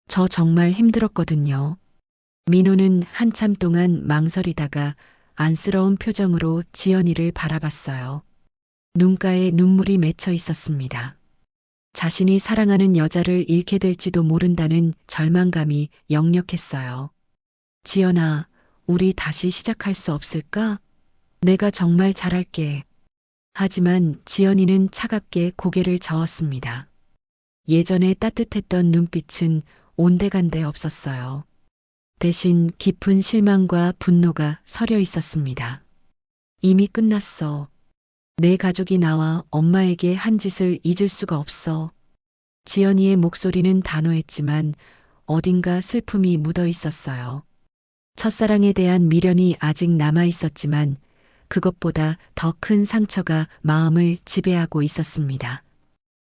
저 정말 힘들었거든요. 민호는 한참 동안 망설이다가 안쓰러운 표정으로 지연이를 바라봤어요. 눈가에 눈물이 맺혀 있었습니다. 자신이 사랑하는 여자를 잃게 될지도 모른다는 절망감이 역력했어요. 지연아, 우리 다시 시작할 수 없을까? 내가 정말 잘할게. 하지만 지연이는 차갑게 고개를 저었습니다. 예전에 따뜻했던 눈빛은 온데간데 없었어요. 대신 깊은 실망과 분노가 서려 있었습니다. 이미 끝났어. 내 가족이 나와 엄마에게 한 짓을 잊을 수가 없어. 지연이의 목소리는 단호했지만 어딘가 슬픔이 묻어 있었어요. 첫사랑에 대한 미련이 아직 남아 있었지만 그것보다 더 큰 상처가 마음을 지배하고 있었습니다.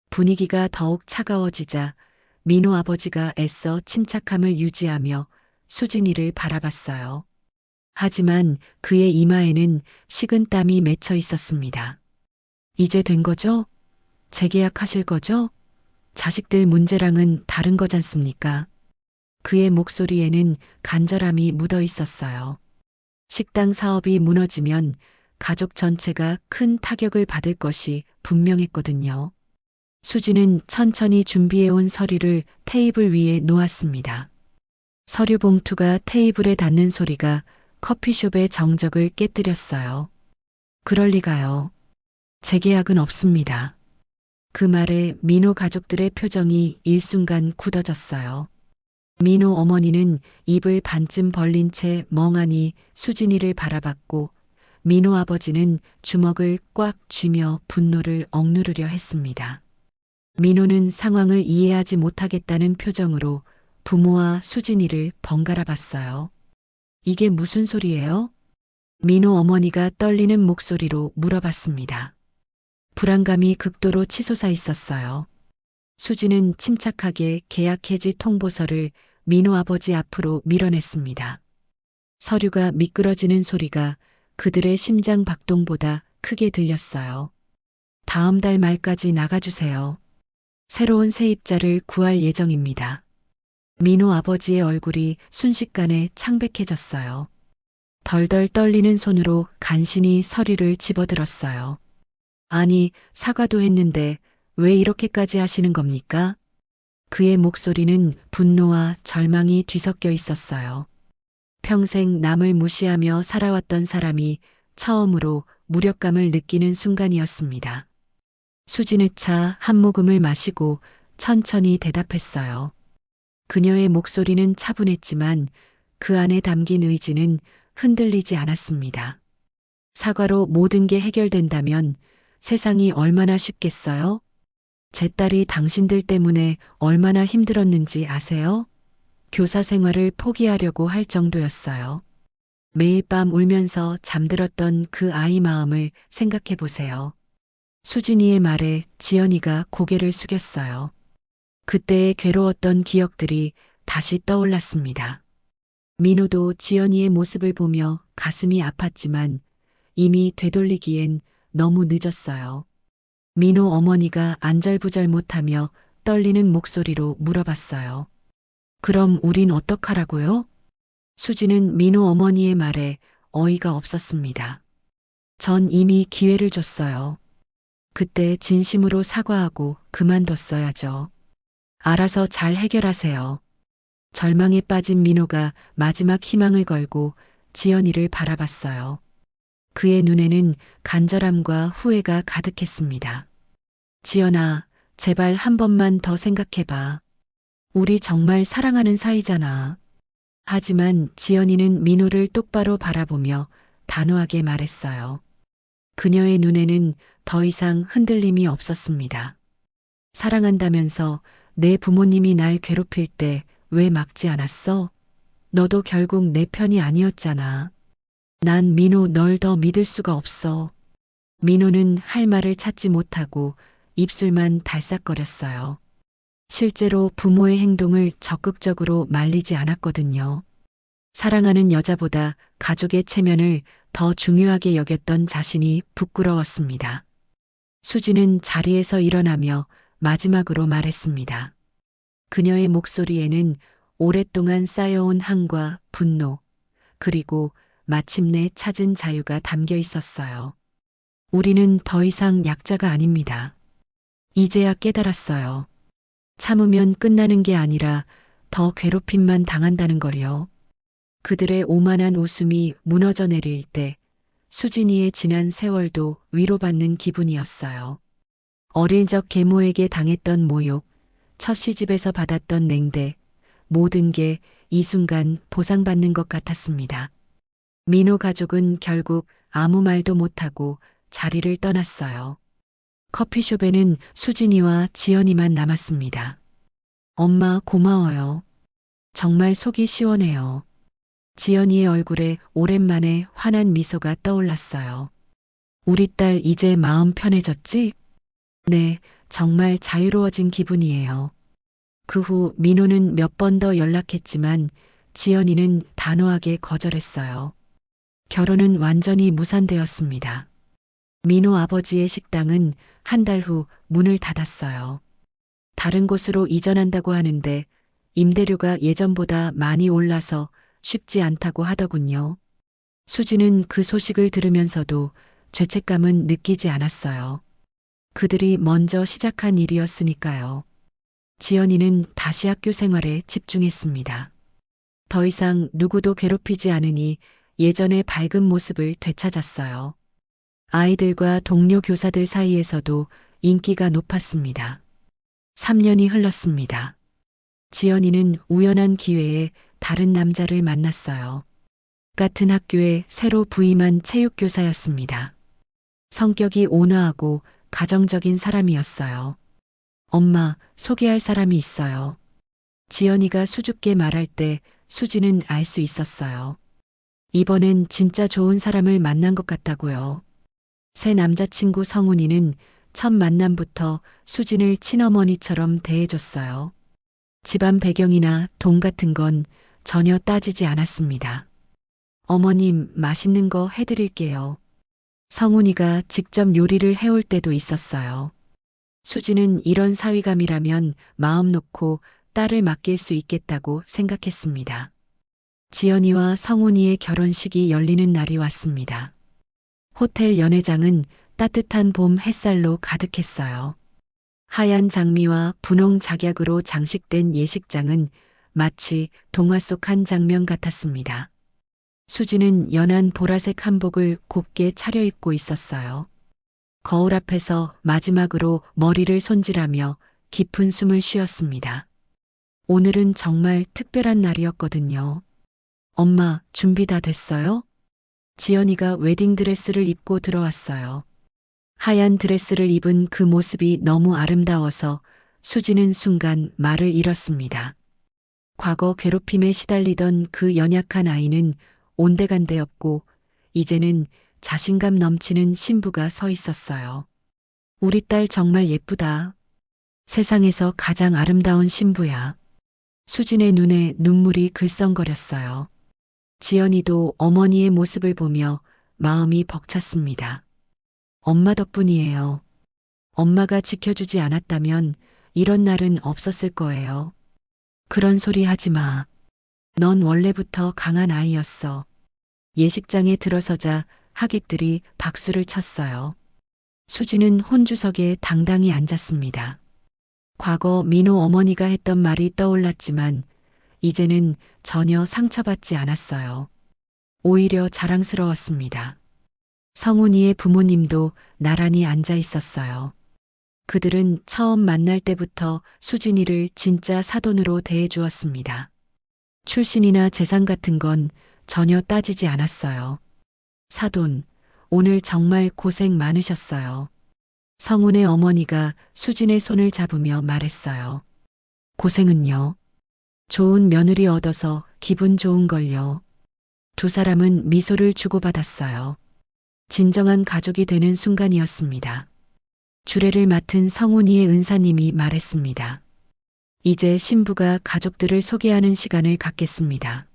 분위기가 더욱 차가워지자 민호 아버지가 애써 침착함을 유지하며 수진이를 바라봤어요. 하지만 그의 이마에는 식은 땀이 맺혀 있었습니다. 이제 된 거죠? 재계약하실 거죠? 자식들 문제랑은 다른 거잖습니까? 그의 목소리에는 간절함이 묻어 있었어요. 식당 사업이 무너지면 가족 전체가 큰 타격을 받을 것이 분명했거든요. 수지는 천천히 준비해온 서류를 테이블 위에 놓았습니다. 서류 봉투가 테이블에 닿는 소리가 커피숍의 정적을 깨뜨렸어요. 그럴 리가요. 재계약은 없습니다. 그 말에 민호 가족들의 표정이 일순간 굳어졌어요. 민호 어머니는 입을 반쯤 벌린 채 멍하니 수진이를 바라봤고 민호 아버지는 주먹을 꽉 쥐며 분노를 억누르려 했습니다. 민호는 상황을 이해하지 못하겠다는 표정으로 부모와 수진이를 번갈아 봤어요. 이게 무슨 소리예요? 민호 어머니가 떨리는 목소리로 물어봤습니다. 불안감이 극도로 치솟아 있었어요. 수진은 침착하게 계약 해지 통보서를 민호 아버지 앞으로 밀어냈습니다. 서류가 미끄러지는 소리가 그들의 심장 박동보다 크게 들렸어요. 다음 달 말까지 나가주세요. 새로운 세입자를 구할 예정입니다. 민호 아버지의 얼굴이 순식간에 창백해졌어요. 덜덜 떨리는 손으로 간신히 서류를 집어들었어요. 아니, 사과도 했는데 왜 이렇게까지 하시는 겁니까? 그의 목소리는 분노와 절망이 뒤섞여 있었어요. 평생 남을 무시하며 살아왔던 사람이 처음으로 무력감을 느끼는 순간이었습니다. 수진의 차 한 모금을 마시고 천천히 대답했어요. 그녀의 목소리는 차분했지만 그 안에 담긴 의지는 흔들리지 않았습니다. 사과로 모든 게 해결된다면 세상이 얼마나 쉽겠어요? 제 딸이 당신들 때문에 얼마나 힘들었는지 아세요? 교사 생활을 포기하려고 할 정도였어요. 매일 밤 울면서 잠들었던 그 아이 마음을 생각해 보세요. 수진이의 말에 지연이가 고개를 숙였어요. 그때의 괴로웠던 기억들이 다시 떠올랐습니다. 민호도 지연이의 모습을 보며 가슴이 아팠지만 이미 되돌리기엔 너무 늦었어요. 민호 어머니가 안절부절 못하며 떨리는 목소리로 물어봤어요. 그럼 우린 어떡하라고요? 수지는 민호 어머니의 말에 어이가 없었습니다. 전 이미 기회를 줬어요. 그때 진심으로 사과하고 그만뒀어야죠. 알아서 잘 해결하세요. 절망에 빠진 민호가 마지막 희망을 걸고 지연이를 바라봤어요. 그의 눈에는 간절함과 후회가 가득했습니다. 지연아, 제발 한 번만 더 생각해봐. 우리 정말 사랑하는 사이잖아. 하지만 지연이는 민호를 똑바로 바라보며 단호하게 말했어요. 그녀의 눈에는 더 이상 흔들림이 없었습니다. 사랑한다면서 내 부모님이 날 괴롭힐 때 왜 막지 않았어? 너도 결국 내 편이 아니었잖아. 난 민호 널 더 믿을 수가 없어. 민호는 할 말을 찾지 못하고 입술만 달싹거렸어요. 실제로 부모의 행동을 적극적으로 말리지 않았거든요. 사랑하는 여자보다 가족의 체면을 더 중요하게 여겼던 자신이 부끄러웠습니다. 수지는 자리에서 일어나며 마지막으로 말했습니다. 그녀의 목소리에는 오랫동안 쌓여온 한과 분노, 그리고 마침내 찾은 자유가 담겨 있었어요. 우리는 더 이상 약자가 아닙니다. 이제야 깨달았어요. 참으면 끝나는 게 아니라 더 괴롭힘만 당한다는 걸요. 그들의 오만한 웃음이 무너져 내릴 때 수진이의 지난 세월도 위로받는 기분이었어요. 어릴 적 계모에게 당했던 모욕, 첫 시집에서 받았던 냉대, 모든 게 이 순간 보상받는 것 같았습니다. 민호 가족은 결국 아무 말도 못하고 자리를 떠났어요. 커피숍에는 수진이와 지연이만 남았습니다. 엄마 고마워요. 정말 속이 시원해요. 지연이의 얼굴에 오랜만에 환한 미소가 떠올랐어요. 우리 딸 이제 마음 편해졌지? 네, 정말 자유로워진 기분이에요. 그 후 민호는 몇 번 더 연락했지만 지연이는 단호하게 거절했어요. 결혼은 완전히 무산되었습니다. 민호 아버지의 식당은 한 달 후 문을 닫았어요. 다른 곳으로 이전한다고 하는데 임대료가 예전보다 많이 올라서 쉽지 않다고 하더군요. 수지는 그 소식을 들으면서도 죄책감은 느끼지 않았어요. 그들이 먼저 시작한 일이었으니까요. 지연이는 다시 학교 생활에 집중했습니다. 더 이상 누구도 괴롭히지 않으니 예전의 밝은 모습을 되찾았어요. 아이들과 동료 교사들 사이에서도 인기가 높았습니다. 3년이 흘렀습니다. 지연이는 우연한 기회에 다른 남자를 만났어요. 같은 학교에 새로 부임한 체육교사였습니다. 성격이 온화하고 가정적인 사람이었어요. 엄마, 소개할 사람이 있어요. 지연이가 수줍게 말할 때 수지는 알 수 있었어요. 이번엔 진짜 좋은 사람을 만난 것 같다고요. 새 남자친구 성훈이는 첫 만남부터 수진을 친어머니처럼 대해줬어요. 집안 배경이나 돈 같은 건 전혀 따지지 않았습니다. 어머님, 맛있는 거 해드릴게요. 성훈이가 직접 요리를 해올 때도 있었어요. 수지는 이런 사위감이라면 마음 놓고 딸을 맡길 수 있겠다고 생각했습니다. 지연이와 성훈이의 결혼식이 열리는 날이 왔습니다. 호텔 연회장은 따뜻한 봄 햇살로 가득했어요. 하얀 장미와 분홍 작약으로 장식된 예식장은 마치 동화 속 한 장면 같았습니다. 수지는 연한 보라색 한복을 곱게 차려입고 있었어요. 거울 앞에서 마지막으로 머리를 손질하며 깊은 숨을 쉬었습니다. 오늘은 정말 특별한 날이었거든요. 엄마, 준비 다 됐어요? 지연이가 웨딩드레스를 입고 들어왔어요. 하얀 드레스를 입은 그 모습이 너무 아름다워서 수지는 순간 말을 잃었습니다. 과거 괴롭힘에 시달리던 그 연약한 아이는 온데간데 없고 이제는 자신감 넘치는 신부가 서 있었어요. 우리 딸 정말 예쁘다. 세상에서 가장 아름다운 신부야. 수진의 눈에 눈물이 글썽거렸어요. 지연이도 어머니의 모습을 보며 마음이 벅찼습니다. 엄마 덕분이에요. 엄마가 지켜주지 않았다면 이런 날은 없었을 거예요. 그런 소리 하지 마. 넌 원래부터 강한 아이였어. 예식장에 들어서자 하객들이 박수를 쳤어요. 수지는 혼주석에 당당히 앉았습니다. 과거 민호 어머니가 했던 말이 떠올랐지만 이제는 전혀 상처받지 않았어요. 오히려 자랑스러웠습니다. 성훈이의 부모님도 나란히 앉아 있었어요. 그들은 처음 만날 때부터 수진이를 진짜 사돈으로 대해주었습니다. 출신이나 재산 같은 건 전혀 따지지 않았어요. 사돈, 오늘 정말 고생 많으셨어요. 성훈의 어머니가 수진의 손을 잡으며 말했어요. 고생은요. 좋은 며느리 얻어서 기분 좋은 걸요. 두 사람은 미소를 주고받았어요. 진정한 가족이 되는 순간이었습니다. 주례를 맡은 성훈이의 은사님이 말했습니다. 이제 신부가 가족들을 소개하는 시간을 갖겠습니다.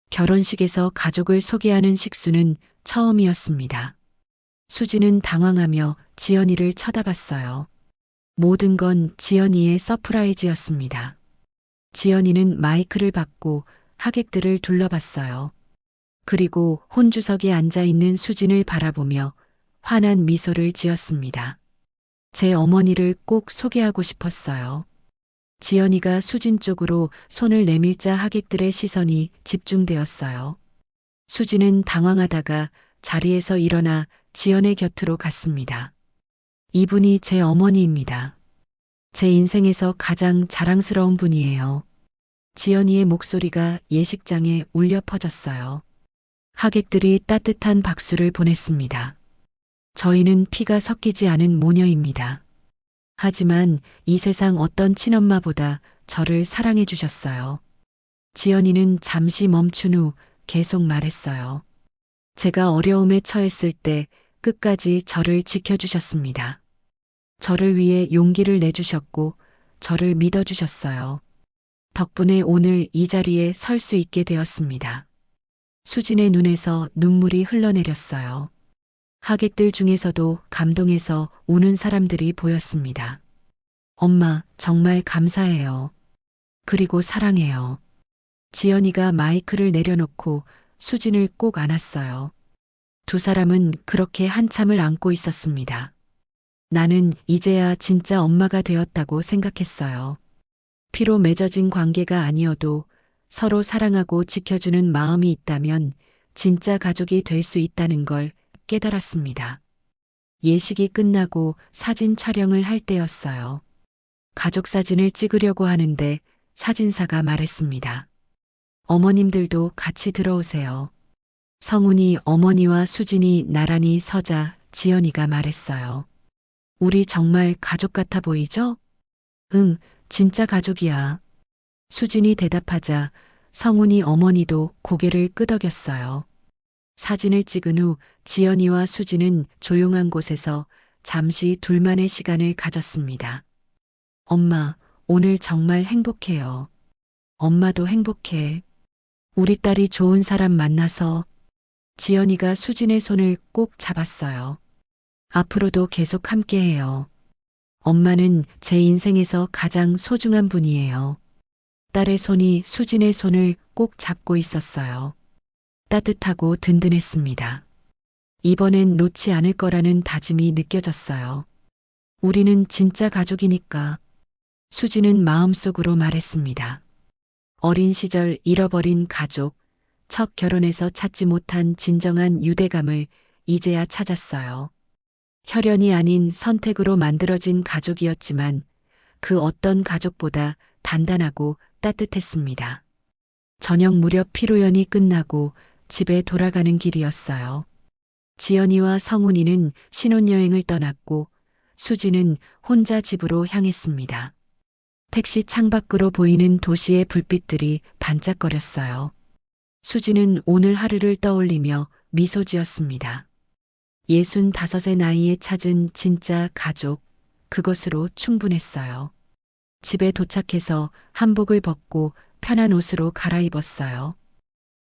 결혼식에서 가족을 소개하는 식수는 처음이었습니다. 수지는 당황하며 지연이를 쳐다봤어요. 모든 건 지연이의 서프라이즈였습니다. 지연이는 마이크를 받고 하객들을 둘러봤어요. 그리고 혼주석에 앉아 있는 수진을 바라보며 환한 미소를 지었습니다. 제 어머니를 꼭 소개하고 싶었어요. 지연이가 수진 쪽으로 손을 내밀자 하객들의 시선이 집중되었어요. 수진은 당황하다가 자리에서 일어나 지연의 곁으로 갔습니다. 이분이 제 어머니입니다. 제 인생에서 가장 자랑스러운 분이에요. 지연이의 목소리가 예식장에 울려 퍼졌어요. 하객들이 따뜻한 박수를 보냈습니다. 저희는 피가 섞이지 않은 모녀입니다. 하지만 이 세상 어떤 친엄마보다 저를 사랑해 주셨어요. 지연이는 잠시 멈춘 후 계속 말했어요. 제가 어려움에 처했을 때 끝까지 저를 지켜주셨습니다. 저를 위해 용기를 내주셨고 저를 믿어주셨어요. 덕분에 오늘 이 자리에 설 수 있게 되었습니다. 수진의 눈에서 눈물이 흘러내렸어요. 하객들 중에서도 감동해서 우는 사람들이 보였습니다. 엄마, 정말 감사해요. 그리고 사랑해요. 지연이가 마이크를 내려놓고 수진을 꼭 안았어요. 두 사람은 그렇게 한참을 안고 있었습니다. 나는 이제야 진짜 엄마가 되었다고 생각했어요. 피로 맺어진 관계가 아니어도 서로 사랑하고 지켜주는 마음이 있다면 진짜 가족이 될 수 있다는 걸 깨달았습니다. 예식이 끝나고 사진 촬영을 할 때였어요. 가족 사진을 찍으려고 하는데 사진사가 말했습니다. 어머님들도 같이 들어오세요. 성훈이 어머니와 수진이 나란히 서자 지연이가 말했어요. 우리 정말 가족 같아 보이죠? 응, 진짜 가족이야. 수진이 대답하자 성훈이 어머니도 고개를 끄덕였어요. 사진을 찍은 후 지연이와 수진은 조용한 곳에서 잠시 둘만의 시간을 가졌습니다. 엄마, 오늘 정말 행복해요. 엄마도 행복해. 우리 딸이 좋은 사람 만나서. 지연이가 수진의 손을 꼭 잡았어요. 앞으로도 계속 함께해요. 엄마는 제 인생에서 가장 소중한 분이에요. 딸의 손이 수진의 손을 꼭 잡고 있었어요. 따뜻하고 든든했습니다. 이번엔 놓지 않을 거라는 다짐이 느껴졌어요. 우리는 진짜 가족이니까. 수진은 마음속으로 말했습니다. 어린 시절 잃어버린 가족, 첫 결혼에서 찾지 못한 진정한 유대감을 이제야 찾았어요. 혈연이 아닌 선택으로 만들어진 가족이었지만 그 어떤 가족보다 단단하고 따뜻했습니다. 저녁 무렵 피로연이 끝나고 집에 돌아가는 길이었어요. 지연이와 성훈이는 신혼여행을 떠났고 수지는 혼자 집으로 향했습니다. 택시 창밖으로 보이는 도시의 불빛들이 반짝거렸어요. 수지는 오늘 하루를 떠올리며 미소 지었습니다. 65의 나이에 찾은 진짜 가족, 그것으로 충분했어요. 집에 도착해서 한복을 벗고 편한 옷으로 갈아입었어요.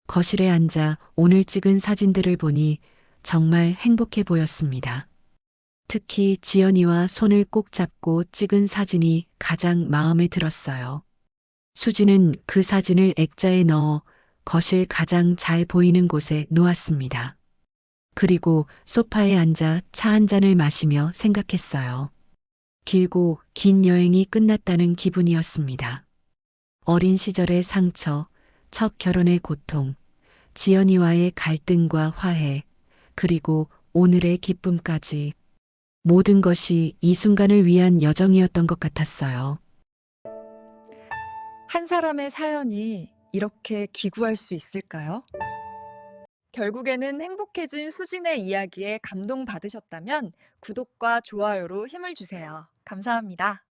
거실에 앉아 오늘 찍은 사진들을 보니 정말 행복해 보였습니다. 특히 지연이와 손을 꼭 잡고 찍은 사진이 가장 마음에 들었어요. 수지는 그 사진을 액자에 넣어 거실 가장 잘 보이는 곳에 놓았습니다. 그리고 소파에 앉아 차 한 잔을 마시며 생각했어요. 길고 긴 여행이 끝났다는 기분이었습니다. 어린 시절의 상처, 첫 결혼의 고통, 지연이와의 갈등과 화해, 그리고 오늘의 기쁨까지 모든 것이 이 순간을 위한 여정이었던 것 같았어요. 한 사람의 사연이 이렇게 기구할 수 있을까요? 결국에는 행복해진 수진의 이야기에 감동받으셨다면 구독과 좋아요로 힘을 주세요. 감사합니다.